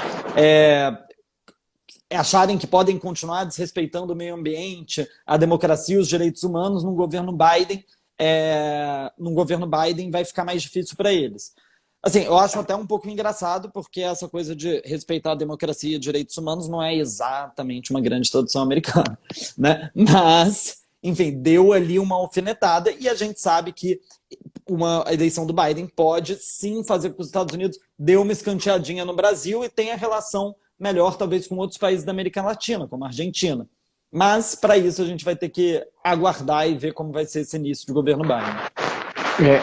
acharem que podem continuar desrespeitando o meio ambiente, a democracia e os direitos humanos, num governo Biden vai ficar mais difícil para eles. Assim, eu acho até um pouco engraçado, porque essa coisa de respeitar a democracia e direitos humanos não é exatamente uma grande tradição americana, né? Mas, enfim, deu ali uma alfinetada e a gente sabe que a eleição do Biden pode sim fazer com que os Estados Unidos dê uma escanteadinha no Brasil e tenha relação melhor, talvez, com outros países da América Latina, como a Argentina. Mas, para isso, a gente vai ter que aguardar e ver como vai ser esse início de governo Biden.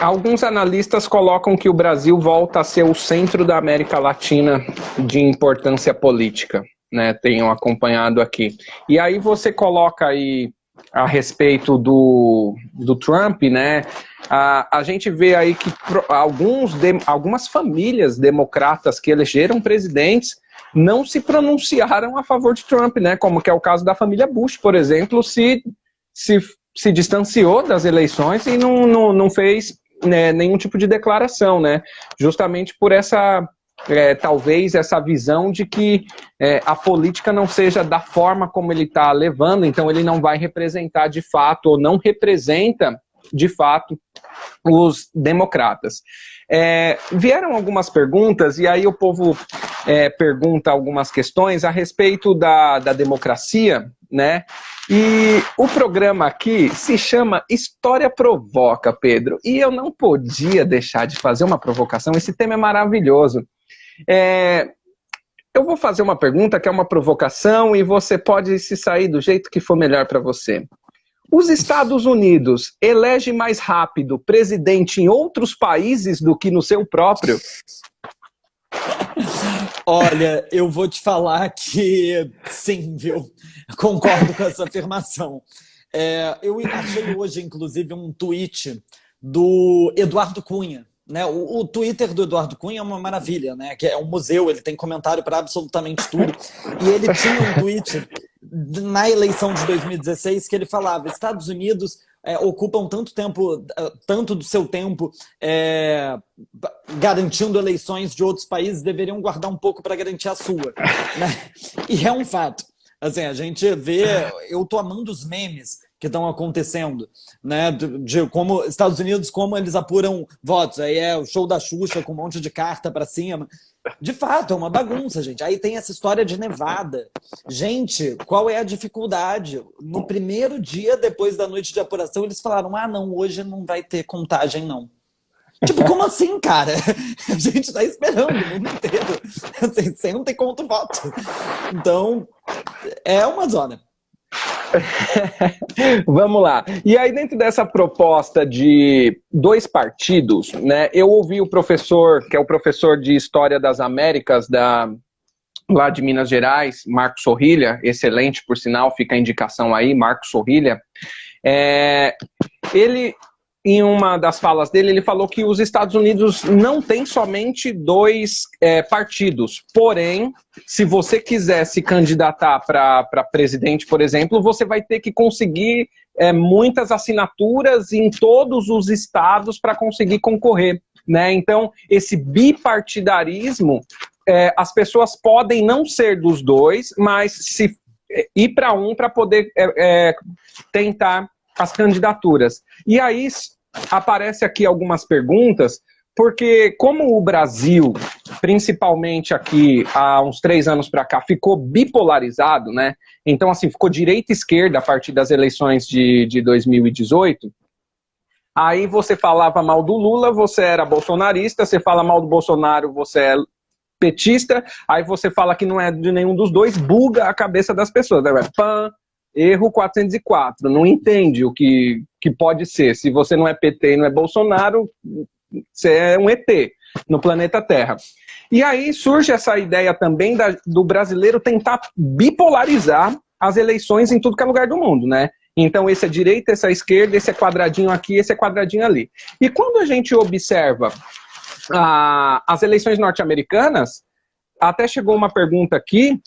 Alguns analistas colocam que o Brasil volta a ser o centro da América Latina de importância política, né? Tenho acompanhado aqui. E aí você coloca aí a respeito do Trump, né? A gente vê aí que algumas famílias democratas que elegeram presidentes não se pronunciaram a favor de Trump, né? Como que é o caso da família Bush, por exemplo, se distanciou das eleições e não fez, né, nenhum tipo de declaração, né? Justamente por talvez essa visão de que a política não seja da forma como ele está levando, então ele não vai representar de fato, ou não representa de fato os democratas. Vieram algumas perguntas, e aí o povo pergunta algumas questões a respeito da democracia, né? E o programa aqui se chama História Provoca, Pedro, e eu não podia deixar de fazer uma provocação, esse tema é maravilhoso. Eu vou fazer uma pergunta que é uma provocação e você pode se sair do jeito que for melhor para você. Os Estados Unidos elegem mais rápido presidente em outros países do que no seu próprio?
Olha, eu vou te falar que sim, viu? Concordo com essa afirmação. Eu achei hoje, inclusive, um tweet do Eduardo Cunha. Né? O Twitter do Eduardo Cunha é uma maravilha, né? Que é um museu, ele tem comentário para absolutamente tudo. E ele tinha um tweet na eleição de 2016 que ele falava: Estados Unidos ocupam tanto do seu tempo garantindo eleições de outros países, deveriam guardar um pouco para garantir a sua. Né? E é um fato. Assim, a gente vê, eu tô amando os memes que estão acontecendo, né? De como Estados Unidos, como eles apuram votos. Aí é o show da Xuxa com um monte de carta para cima. De fato, é uma bagunça, gente. Aí tem essa história de Nevada. Gente, qual é a dificuldade? No primeiro dia, depois da noite de apuração, eles falaram: não, hoje não vai ter contagem, não. Tipo, como assim, cara? A gente tá esperando o mundo inteiro. Assim, senta e conta o voto. Então, é uma zona.
Vamos lá. E aí, dentro dessa proposta de 2 partidos, né, eu ouvi o professor, que é o professor de História das Américas lá de Minas Gerais, Marcos Sorrilha, excelente, por sinal, fica a indicação aí, Marcos Sorrilha. Ele em uma das falas dele, ele falou que os Estados Unidos não tem somente dois partidos. Porém, se você quiser se candidatar para presidente, por exemplo, você vai ter que conseguir muitas assinaturas em todos os estados para conseguir concorrer, né? Então, esse bipartidarismo, as pessoas podem não ser dos dois, mas se ir para um para poder tentar as candidaturas. E aí aparece aqui algumas perguntas, porque como o Brasil, principalmente aqui há uns 3 anos para cá, ficou bipolarizado, né? Então, assim, ficou direita e esquerda a partir das eleições de 2018. Aí você falava mal do Lula, você era bolsonarista, você fala mal do Bolsonaro, você é petista, aí você fala que não é de nenhum dos dois, buga a cabeça das pessoas. Pã, erro 404, não entende o que pode ser. Se você não é PT e não é Bolsonaro, você é um ET no planeta Terra. E aí surge essa ideia também do brasileiro tentar bipolarizar as eleições em tudo que é lugar do mundo, né? Então esse é direita, esse é esquerda, esse é quadradinho aqui, esse é quadradinho ali. E quando a gente observa as eleições norte-americanas, até chegou uma pergunta aqui,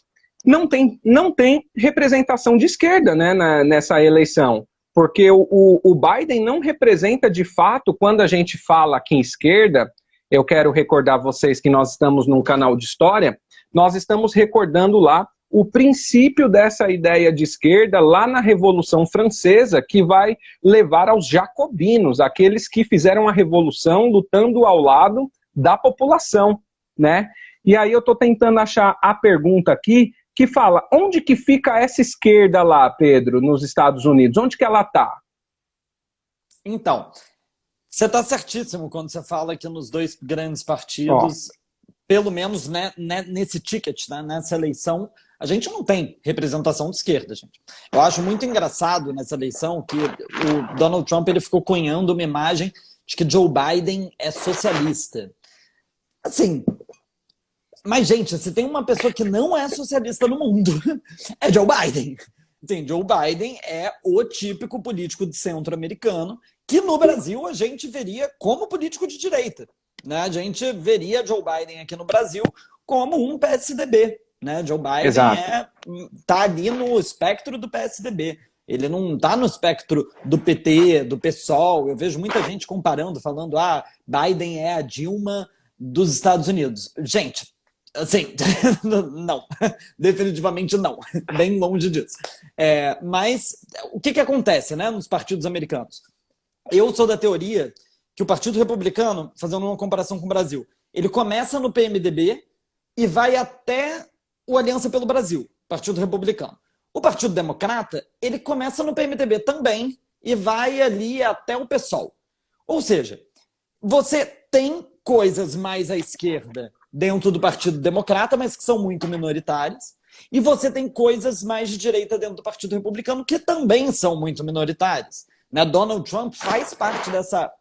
não tem representação de esquerda, né, nessa eleição, porque o Biden não representa de fato, quando a gente fala aqui em esquerda, eu quero recordar vocês que nós estamos num canal de história, nós estamos recordando lá o princípio dessa ideia de esquerda lá na Revolução Francesa, que vai levar aos jacobinos, aqueles que fizeram a revolução lutando ao lado da população, né? E aí eu estou tentando achar a pergunta aqui, que fala, onde que fica essa esquerda lá, Pedro, nos Estados Unidos? Onde que ela está?
Então, você está certíssimo quando você fala que nos dois grandes partidos, pelo menos nesse ticket, né, nessa eleição, a gente não tem representação de esquerda, gente. Eu acho muito engraçado nessa eleição que o Donald Trump ele ficou cunhando uma imagem de que Joe Biden é socialista. Assim, mas, gente, se tem uma pessoa que não é socialista no mundo, é Joe Biden. Assim, Joe Biden é o típico político de centro-americano que no Brasil a gente veria como político de direita, né? A gente veria Joe Biden aqui no Brasil como um PSDB, né? Joe Biden tá ali no espectro do PSDB. Ele não está no espectro do PT, do PSOL. Eu vejo muita gente comparando, falando Biden é a Dilma dos Estados Unidos. Gente, assim, não, definitivamente não, bem longe disso. Mas o que acontece, né, nos partidos americanos? Eu sou da teoria que o Partido Republicano, fazendo uma comparação com o Brasil, ele começa no PMDB e vai até o Aliança pelo Brasil, Partido Republicano. O Partido Democrata, ele começa no PMDB também e vai ali até o PSOL. Ou seja, você tem coisas mais à esquerda dentro do Partido Democrata, mas que são muito minoritárias, e você tem coisas mais de direita dentro do Partido Republicano que também são muito minoritárias. Né? Donald Trump faz parte dessa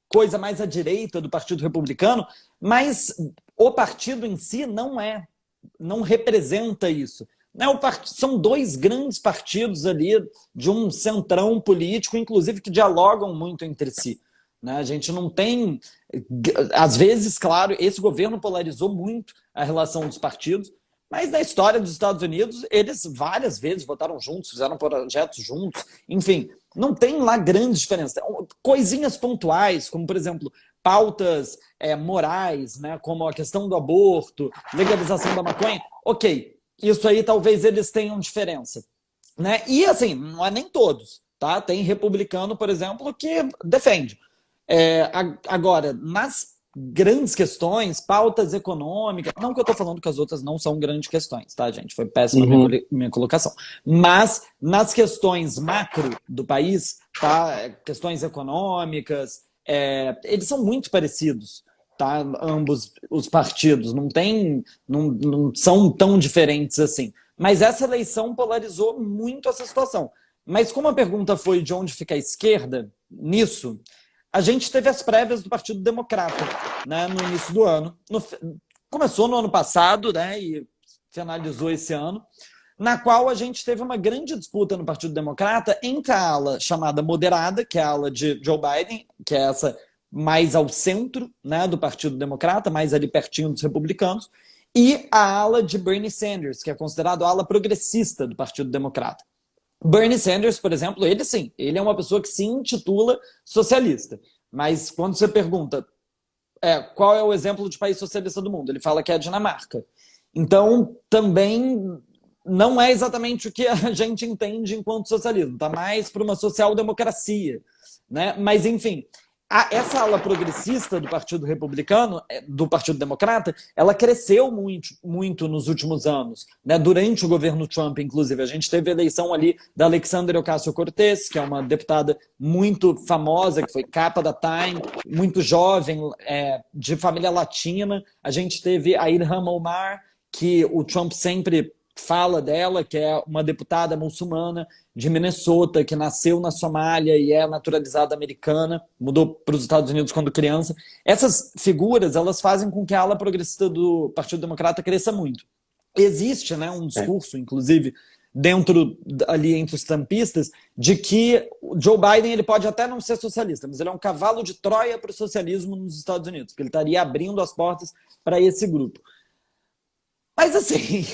coisa mais à direita do Partido Republicano, mas o partido em si não representa isso. Né? São dois grandes partidos ali de um centrão político, inclusive que dialogam muito entre si. Né? A gente não tem... Às vezes, claro, esse governo polarizou muito a relação dos partidos, mas na história dos Estados Unidos, eles várias vezes votaram juntos, fizeram projetos juntos, enfim, não tem lá grandes diferenças. Coisinhas pontuais, como, por exemplo, pautas morais, né, como a questão do aborto, legalização da maconha, ok, isso aí talvez eles tenham diferença. Né? E assim, não é nem todos, tá? Tem republicano, por exemplo, que defende. Agora, nas grandes questões, pautas econômicas, não que eu estou falando que as outras não são grandes questões, tá, gente? Foi péssima minha colocação. Mas nas questões macro do país, tá? Questões econômicas, eles são muito parecidos, tá? Ambos os partidos, não são tão diferentes assim. Mas essa eleição polarizou muito essa situação. Mas como a pergunta foi de onde fica a esquerda nisso, a gente teve as prévias do Partido Democrata, né, no início do ano. Começou no ano passado, né, e finalizou esse ano. na qual a gente teve uma grande disputa no Partido Democrata entre a ala chamada moderada, que é a ala de Joe Biden, que é essa mais ao centro, né, do Partido Democrata, mais ali pertinho dos republicanos, e a ala de Bernie Sanders, que é considerado a ala progressista do Partido Democrata. Bernie Sanders, por exemplo, ele sim, ele é uma pessoa que se intitula socialista. Mas quando você pergunta qual é o exemplo de país socialista do mundo, ele fala que é a Dinamarca. Então, também não é exatamente o que a gente entende enquanto socialismo. Está mais para uma social-democracia, né? Mas, enfim, essa ala progressista do Partido Republicano, do Partido Democrata, ela cresceu muito, muito nos últimos anos, né? Durante o governo Trump, inclusive. A gente teve a eleição ali da Alexandria Ocasio-Cortez, que é uma deputada muito famosa, que foi capa da Time, muito jovem, de família latina. A gente teve a Ilhan Omar, que o Trump sempre fala dela, que é uma deputada muçulmana de Minnesota, que nasceu na Somália e é naturalizada americana, mudou para os Estados Unidos quando criança. Essas figuras, elas fazem com que a ala progressista do Partido Democrata cresça muito. Existe, né, um discurso, inclusive, dentro ali entre os trumpistas, de que o Joe Biden ele pode até não ser socialista, mas ele é um cavalo de Troia para o socialismo nos Estados Unidos, que ele estaria abrindo as portas para esse grupo. Mas assim,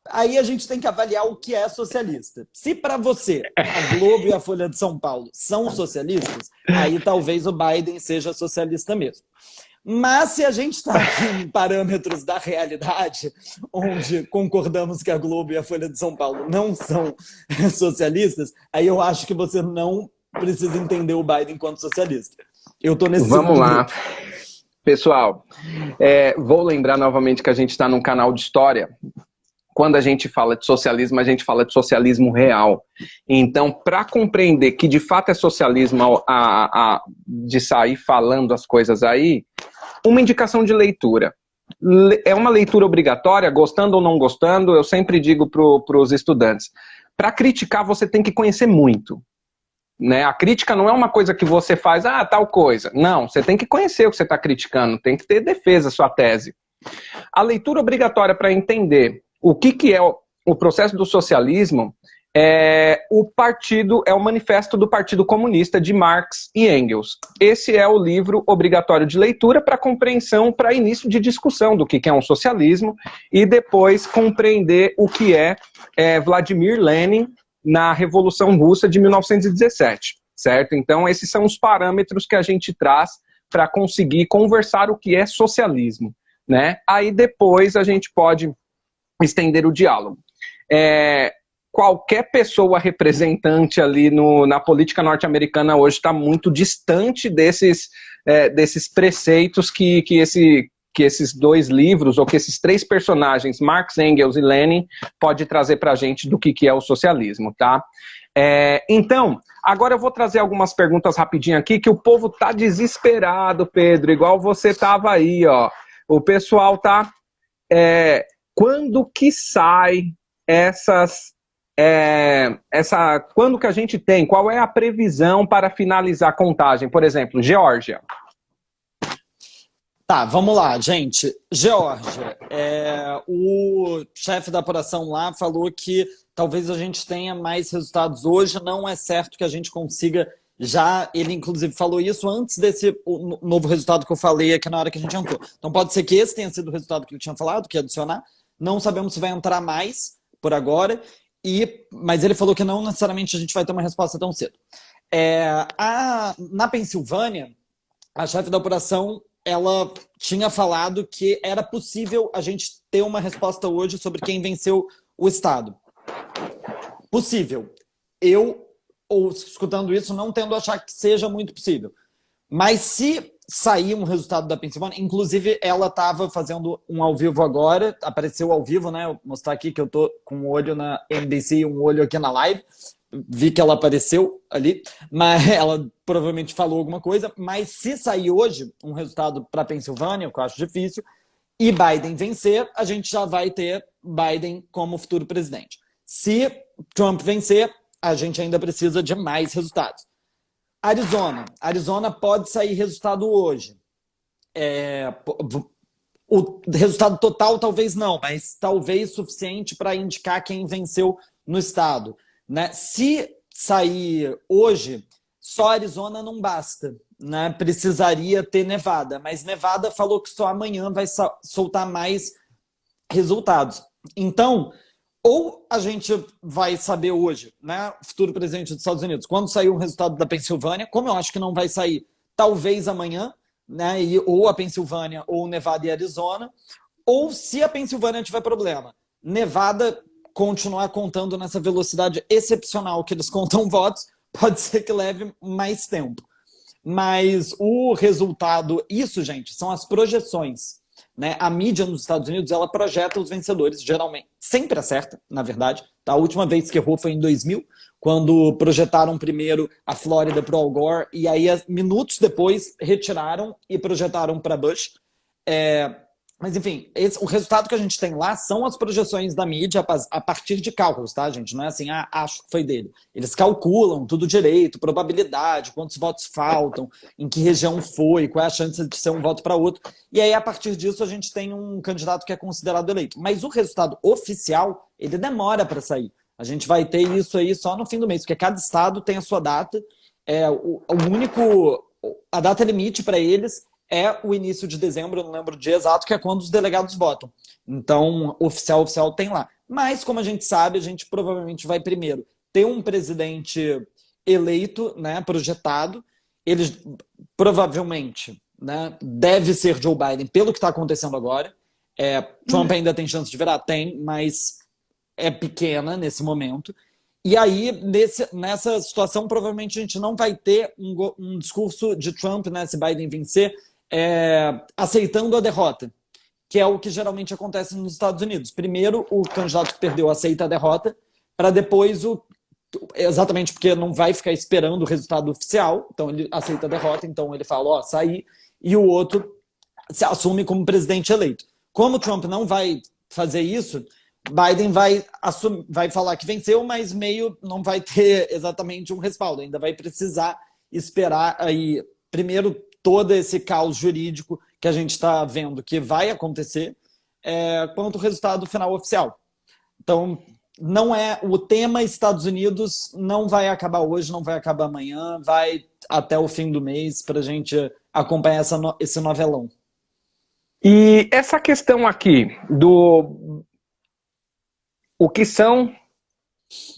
aí a gente tem que avaliar o que é socialista. Se para você a Globo e a Folha de São Paulo são socialistas, aí talvez o Biden seja socialista mesmo. Mas se a gente está aqui em parâmetros da realidade, onde concordamos que a Globo e a Folha de São Paulo não são socialistas, aí eu acho que você não precisa entender o Biden enquanto socialista. Eu estou nesse
Vamos lá.
grupo.
Pessoal, vou lembrar novamente que a gente está num canal de história. Quando a gente fala de socialismo, a gente fala de socialismo real. Então, para compreender que de fato é socialismo de sair falando as coisas aí, uma indicação de leitura. É uma leitura obrigatória, gostando ou não gostando, eu sempre digo para os estudantes. Para criticar, você tem que conhecer muito. Né? A crítica não é uma coisa que você faz, tal coisa. Não, você tem que conhecer o que você está criticando, tem que ter defesa a sua tese. A leitura obrigatória para entender o que é o processo do socialismo é o Manifesto do Partido Comunista de Marx e Engels. Esse é o livro obrigatório de leitura para compreensão, para início de discussão do que é um socialismo e depois compreender o que é Vladimir Lenin na Revolução Russa de 1917, certo? Então, esses são os parâmetros que a gente traz para conseguir conversar o que é socialismo, né? Aí depois a gente pode estender o diálogo. Qualquer pessoa representante ali na política norte-americana hoje está muito distante desses preceitos que esses dois livros, ou que esses três personagens, Marx, Engels e Lenin, pode trazer para a gente do que é o socialismo, tá? Então, agora eu vou trazer algumas perguntas rapidinho aqui, que o povo tá desesperado, Pedro, igual você tava aí, ó. O pessoal tá... quando que sai quando que a gente tem? Qual é a previsão para finalizar a contagem? Por exemplo, Geórgia.
Tá, vamos lá, gente. Geórgia, o chefe da apuração lá falou que talvez a gente tenha mais resultados hoje, não é certo que a gente consiga já, ele inclusive falou isso antes desse novo resultado que eu falei aqui na hora que a gente entrou. Então pode ser que esse tenha sido o resultado que ele tinha falado, que ia adicionar, não sabemos se vai entrar mais por agora, mas ele falou que não necessariamente a gente vai ter uma resposta tão cedo. Na Pensilvânia, a chefe da apuração ela tinha falado que era possível a gente ter uma resposta hoje sobre quem venceu o estado. Possível. Eu, escutando isso, não tendo a achar que seja muito possível. Mas se sair um resultado da Pensilvânia, inclusive ela estava fazendo um ao vivo agora, apareceu ao vivo, né? Vou mostrar aqui que eu tô com um olho na NBC e um olho aqui na live. Vi que ela apareceu ali, mas ela provavelmente falou alguma coisa. Mas se sair hoje um resultado para a Pensilvânia, que eu acho difícil, e Biden vencer, a gente já vai ter Biden como futuro presidente. Se Trump vencer, a gente ainda precisa de mais resultados. Arizona pode sair resultado hoje. O resultado total talvez não, mas talvez suficiente para indicar quem venceu no estado, né? Se sair hoje, só Arizona não basta, né? Precisaria ter Nevada, mas Nevada falou que só amanhã vai soltar mais resultados. Então, ou a gente vai saber hoje, né, futuro presidente dos Estados Unidos, quando sair o resultado da Pensilvânia, como eu acho que não vai sair, talvez amanhã, né, ou a Pensilvânia, ou Nevada e Arizona, ou se a Pensilvânia tiver problema, Nevada continuar contando nessa velocidade excepcional que eles contam votos, pode ser que leve mais tempo. Mas o resultado, isso, gente, são as projeções, né? A mídia nos Estados Unidos, ela projeta os vencedores, geralmente, sempre acerta, na verdade. A última vez que errou foi em 2000, quando projetaram primeiro a Flórida para o Al Gore, e aí, minutos depois, retiraram e projetaram para Bush. Mas, enfim, o resultado que a gente tem lá são as projeções da mídia a partir de cálculos, tá, gente? Não é assim, acho que foi dele. Eles calculam tudo direito, probabilidade, quantos votos faltam, em que região foi, qual é a chance de ser um voto para outro. E aí, a partir disso, a gente tem um candidato que é considerado eleito. Mas o resultado oficial, ele demora para sair. A gente vai ter isso aí só no fim do mês, porque cada estado tem a sua data. A data limite para eles é o início de dezembro, eu não lembro o dia exato, que é quando os delegados votam. Então, oficial tem lá. Mas, como a gente sabe, a gente provavelmente vai primeiro ter um presidente eleito, né, projetado. Ele provavelmente, né, deve ser Joe Biden, pelo que está acontecendo agora. Trump ainda tem chance de virar? Tem, mas é pequena nesse momento. E aí, nessa situação, provavelmente a gente não vai ter um discurso de Trump, né, se Biden vencer, aceitando a derrota, que é o que geralmente acontece nos Estados Unidos. Primeiro, o candidato que perdeu aceita a derrota, para depois, exatamente porque não vai ficar esperando o resultado oficial, então ele aceita a derrota, então ele fala, saí, e o outro se assume como presidente eleito. Como Trump não vai fazer isso, Biden vai falar que venceu, mas meio não vai ter exatamente um respaldo, ainda vai precisar esperar aí, primeiro, todo esse caos jurídico que a gente está vendo que vai acontecer, quanto o resultado final oficial. Então, não é o tema Estados Unidos, não vai acabar hoje, não vai acabar amanhã, vai até o fim do mês para a gente acompanhar esse novelão.
E essa questão aqui o que são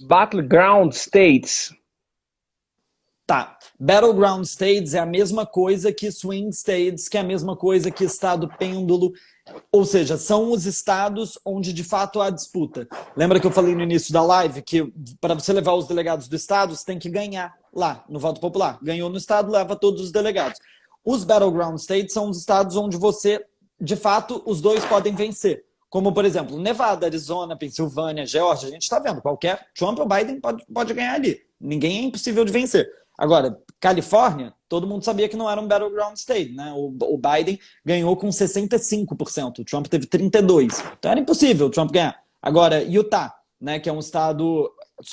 Battleground States?
Tá. Battleground States é a mesma coisa que Swing States, que é a mesma coisa que estado pêndulo. Ou seja, são os estados onde de fato há disputa. Lembra que eu falei no início da live que para você levar os delegados do estado, você tem que ganhar lá no voto popular. Ganhou no estado, leva todos os delegados. Os Battleground States são os estados onde você, de fato, os dois podem vencer. Como, por exemplo, Nevada, Arizona, Pensilvânia, Geórgia. A gente está vendo, qualquer Trump ou Biden pode ganhar ali. Ninguém é impossível de vencer. Agora, Califórnia, todo mundo sabia que não era um battleground state, né? O Biden ganhou com 65%, o Trump teve 32%. Então era impossível o Trump ganhar. Agora, Utah, né, que é um estado...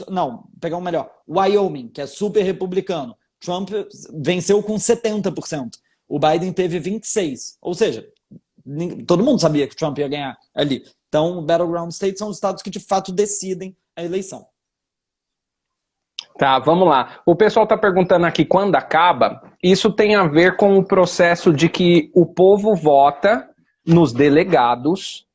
Não, pegar um melhor. Wyoming, que é super republicano. Trump venceu com 70%. O Biden teve 26%. Ou seja, todo mundo sabia que o Trump ia ganhar ali. Então, battleground states são os estados que de fato decidem a eleição.
Tá, vamos lá. O pessoal está perguntando aqui quando acaba. Isso tem a ver com o processo de que o povo vota nos delegados.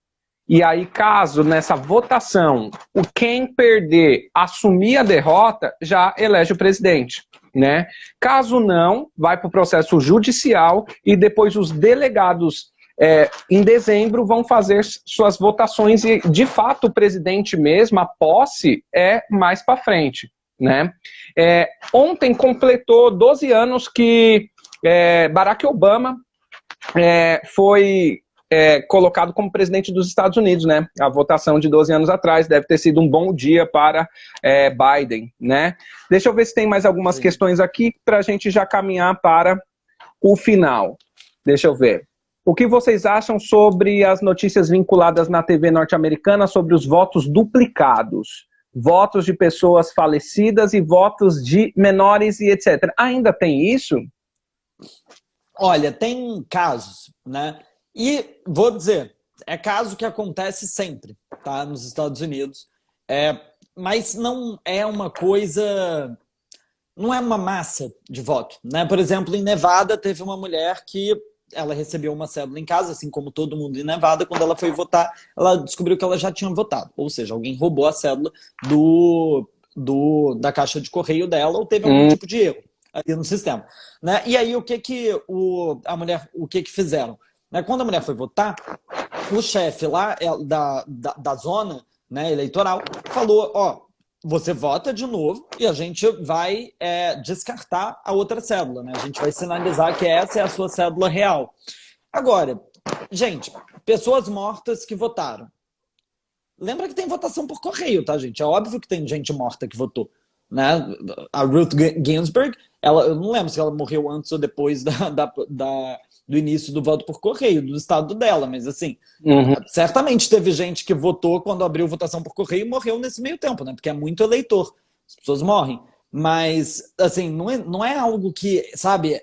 E aí, caso nessa votação quem perder assumir a derrota, já elege o presidente, né? Caso não, vai para o processo judicial e depois os delegados em dezembro vão fazer suas votações e, de fato, o presidente mesmo, a posse, é mais para frente. Né? Ontem completou 12 anos que Barack Obama foi colocado como presidente dos Estados Unidos, né? A votação de 12 anos atrás deve ter sido um bom dia para Biden, né? Deixa eu ver se tem mais algumas questões aqui para a gente já caminhar para o final. Deixa eu ver. O que vocês acham sobre as notícias vinculadas na TV norte-americana sobre os votos duplicados? Votos de pessoas falecidas e votos de menores e etc. Ainda tem isso?
Olha, tem casos, né? E vou dizer, é caso que acontece sempre, tá? Nos Estados Unidos. Mas não é uma coisa, não é uma massa de voto, né? Por exemplo, em Nevada teve uma mulher que ela recebeu uma cédula em casa, assim como todo mundo em Nevada. Quando ela foi votar, ela descobriu que ela já tinha votado. Ou seja, alguém roubou a cédula da caixa de correio dela ou teve algum tipo de erro ali no sistema, né? E aí o que fizeram? Né? Quando a mulher foi votar, o chefe lá da zona, né, eleitoral falou, ó, você vota de novo e a gente vai descartar a outra cédula, né? A gente vai sinalizar que essa é a sua cédula real. Agora, gente, pessoas mortas que votaram. Lembra que tem votação por correio, tá, gente? É óbvio que tem gente morta que votou, né? A Ruth Ginsburg, eu não lembro se ela morreu antes ou depois do início do voto por correio, do estado dela, mas assim, certamente teve gente que votou quando abriu votação por correio e morreu nesse meio tempo, né? Porque é muito eleitor, as pessoas morrem. Mas, assim, não é algo que, sabe,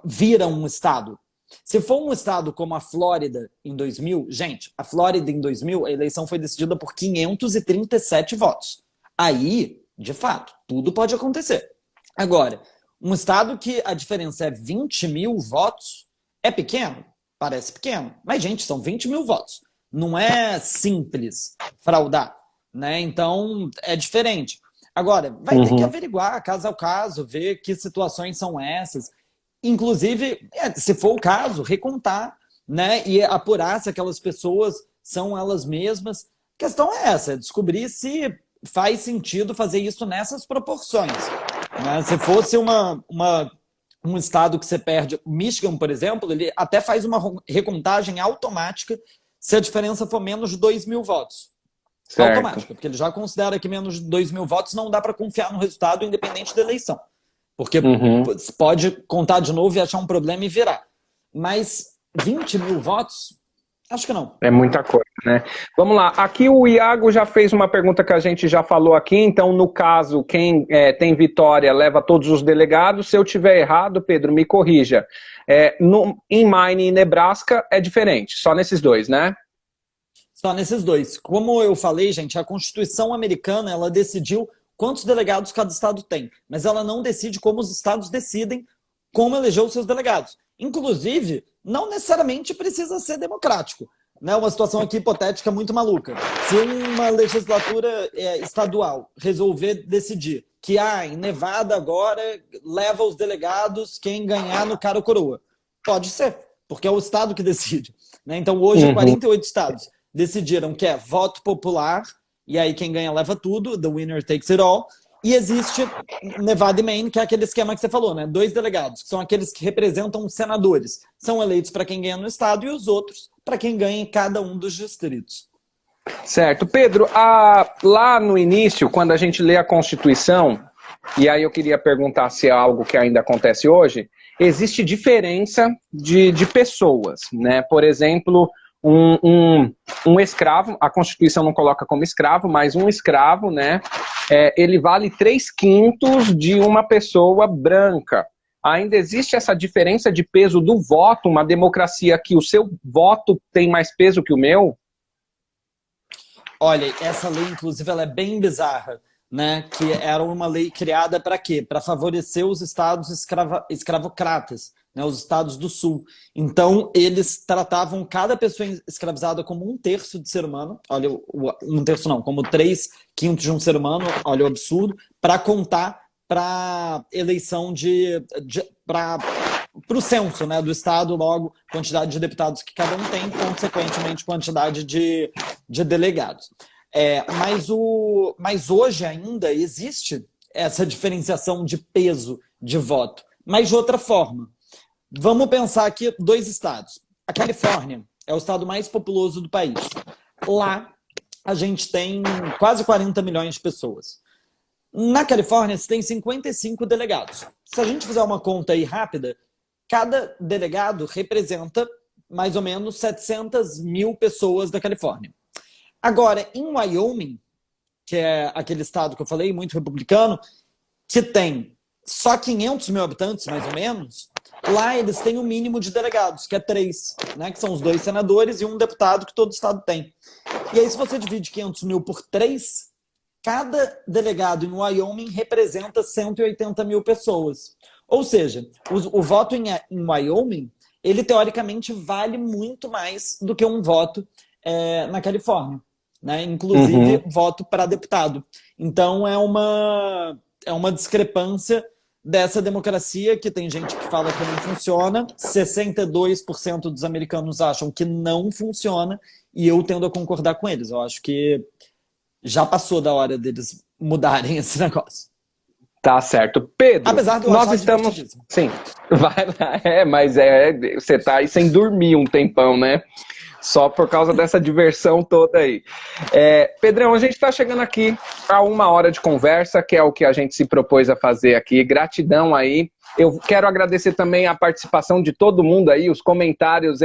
vira um estado. Se for um estado como a Flórida em 2000, gente, a Flórida em 2000, a eleição foi decidida por 537 votos. Aí, de fato, tudo pode acontecer. Agora, um estado que a diferença é 20 mil votos, é pequeno? Parece pequeno. Mas, gente, são 20 mil votos. Não é simples fraudar, né? Então, é diferente. Agora, vai ter que averiguar caso ao caso, ver que situações são essas. Inclusive, se for o caso, recontar, né? E apurar se aquelas pessoas são elas mesmas. A questão é essa, é descobrir se faz sentido fazer isso nessas proporções. Né? Se fosse um estado que você perde, Michigan, por exemplo, ele até faz uma recontagem automática se a diferença for menos de 2 mil votos.
Certo.
Automática, porque ele já considera que menos de 2 mil votos não dá para confiar no resultado independente da eleição. Porque pode contar de novo e achar um problema e virar. Mas 20 mil votos, acho que não.
É muita coisa, né? Vamos lá. Aqui o Iago já fez uma pergunta que a gente já falou aqui. Então, no caso, quem tem vitória leva todos os delegados. Se eu tiver errado, Pedro, me corrija. Em Maine e Nebraska é diferente. Só nesses dois, né?
Só nesses dois. Como eu falei, gente, a Constituição americana, ela decidiu quantos delegados cada estado tem, mas ela não decide como os estados decidem como eleger os seus delegados. Inclusive, não necessariamente precisa ser democrático. Né? Uma situação aqui hipotética muito maluca. Se uma legislatura estadual resolver decidir que em Nevada agora leva os delegados quem ganhar no cara ou coroa, pode ser, porque é o estado que decide. Né? Então, hoje, 48 estados decidiram que é voto popular, e aí quem ganha leva tudo, the winner takes it all. E existe Nevada e Maine, que é aquele esquema que você falou, né? 2 delegados, que são aqueles que representam os senadores. São eleitos para quem ganha no estado e os outros para quem ganha em cada um dos distritos.
Certo. Pedro, lá no início, quando a gente lê a Constituição, e aí eu queria perguntar se é algo que ainda acontece hoje, existe diferença de pessoas, né? Por exemplo, um escravo, a Constituição não coloca como escravo, mas um escravo, né, ele vale 3/5 de uma pessoa branca. Ainda existe essa diferença de peso do voto, uma democracia que o seu voto tem mais peso que o meu?
Olha, essa lei, inclusive, ela é bem bizarra, né? Que era uma lei criada para quê? Para favorecer os estados escravocratas, né, os estados do sul. Então, eles tratavam cada pessoa escravizada como 1/3 de ser humano, olha, 1/3 não, como 3/5 de um ser humano, olha o absurdo, para contar para eleição para o censo, né, do estado, logo, quantidade de deputados que cada um tem, consequentemente, quantidade de delegados. Mas hoje ainda existe essa diferenciação de peso de voto, mas de outra forma. Vamos pensar aqui 2 estados. A Califórnia é o estado mais populoso do país. Lá, a gente tem quase 40 milhões de pessoas. Na Califórnia, você tem 55 delegados. Se a gente fizer uma conta aí rápida, cada delegado representa mais ou menos 700 mil pessoas da Califórnia. Agora, em Wyoming, que é aquele estado que eu falei, muito republicano, que tem só 500 mil habitantes, mais ou menos, lá eles têm o mínimo de delegados, que é 3, né? Que são os 2 senadores e um deputado que todo estado tem. E aí, se você divide 500 mil por 3, cada delegado em Wyoming representa 180 mil pessoas. Ou seja, o voto em Wyoming, ele teoricamente vale muito mais do que um voto na Califórnia, né? Inclusive voto para deputado. Então é uma discrepância dessa democracia que tem gente que fala que não funciona, 62% dos americanos acham que não funciona, e eu tendo a concordar com eles. Eu acho que já passou da hora deles mudarem esse negócio.
Tá certo. Pedro,
apesar de eu
nós
achar
estamos...
divertidíssimo.
Sim, vai lá. Mas você tá aí sem dormir um tempão, né? Só por causa dessa diversão toda aí. Pedrão, a gente está chegando aqui a 1 hora de conversa, que é o que a gente se propôs a fazer aqui. Gratidão aí. Eu quero agradecer também a participação de todo mundo aí. Os comentários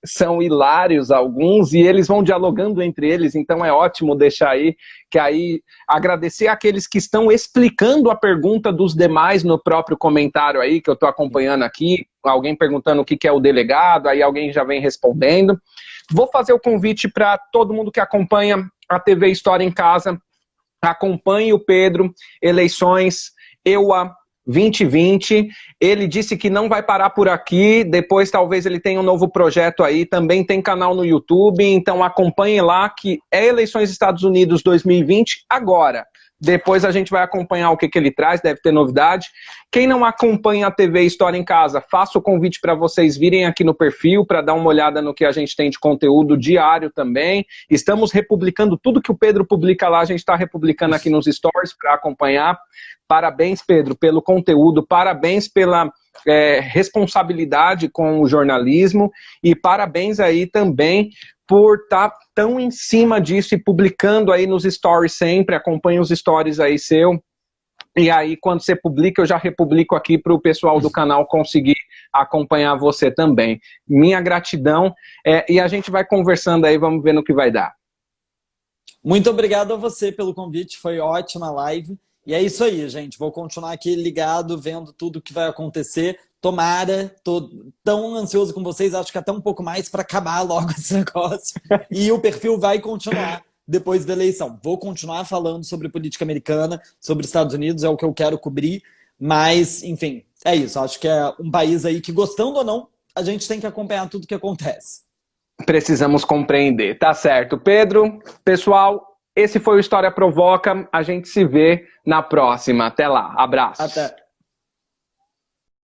são hilários alguns, e eles vão dialogando entre eles, então é ótimo deixar aí, que aí agradecer àqueles que estão explicando a pergunta dos demais no próprio comentário aí, que eu estou acompanhando aqui, alguém perguntando o que é o delegado, aí alguém já vem respondendo. Vou fazer o convite para todo mundo que acompanha a TV História em Casa, acompanhe o Pedro, eleições, EUA 2020, ele disse que não vai parar por aqui, depois talvez ele tenha um novo projeto aí, também tem canal no YouTube, então acompanhe lá, que é Eleições Estados Unidos 2020 agora. Depois a gente vai acompanhar o que ele traz, deve ter novidade. Quem não acompanha a TV História em Casa, faço o convite para vocês virem aqui no perfil para dar uma olhada no que a gente tem de conteúdo diário também. Estamos republicando tudo que o Pedro publica lá, a gente está republicando aqui nos stories para acompanhar. Parabéns, Pedro, pelo conteúdo, parabéns pela responsabilidade com o jornalismo e parabéns aí também por estar tão em cima disso e publicando aí nos stories sempre, acompanhe os stories aí seu, e aí quando você publica eu já republico aqui para o pessoal do canal conseguir acompanhar você também. Minha gratidão, e a gente vai conversando aí, vamos ver no que vai dar.
Muito obrigado a você pelo convite, foi ótima a live, e é isso aí, gente, vou continuar aqui ligado, vendo tudo que vai acontecer. Tomara, tô tão ansioso com vocês, acho que até um pouco mais para acabar logo esse negócio. E o perfil vai continuar depois da eleição. Vou continuar falando sobre política americana, sobre Estados Unidos, é o que eu quero cobrir. Mas, enfim, é isso. Acho que é um país aí que, gostando ou não, a gente tem que acompanhar tudo que acontece.
Precisamos compreender, tá certo. Pedro, pessoal, esse foi o História Provoca. A gente se vê na próxima. Até lá. Abraço.
Até.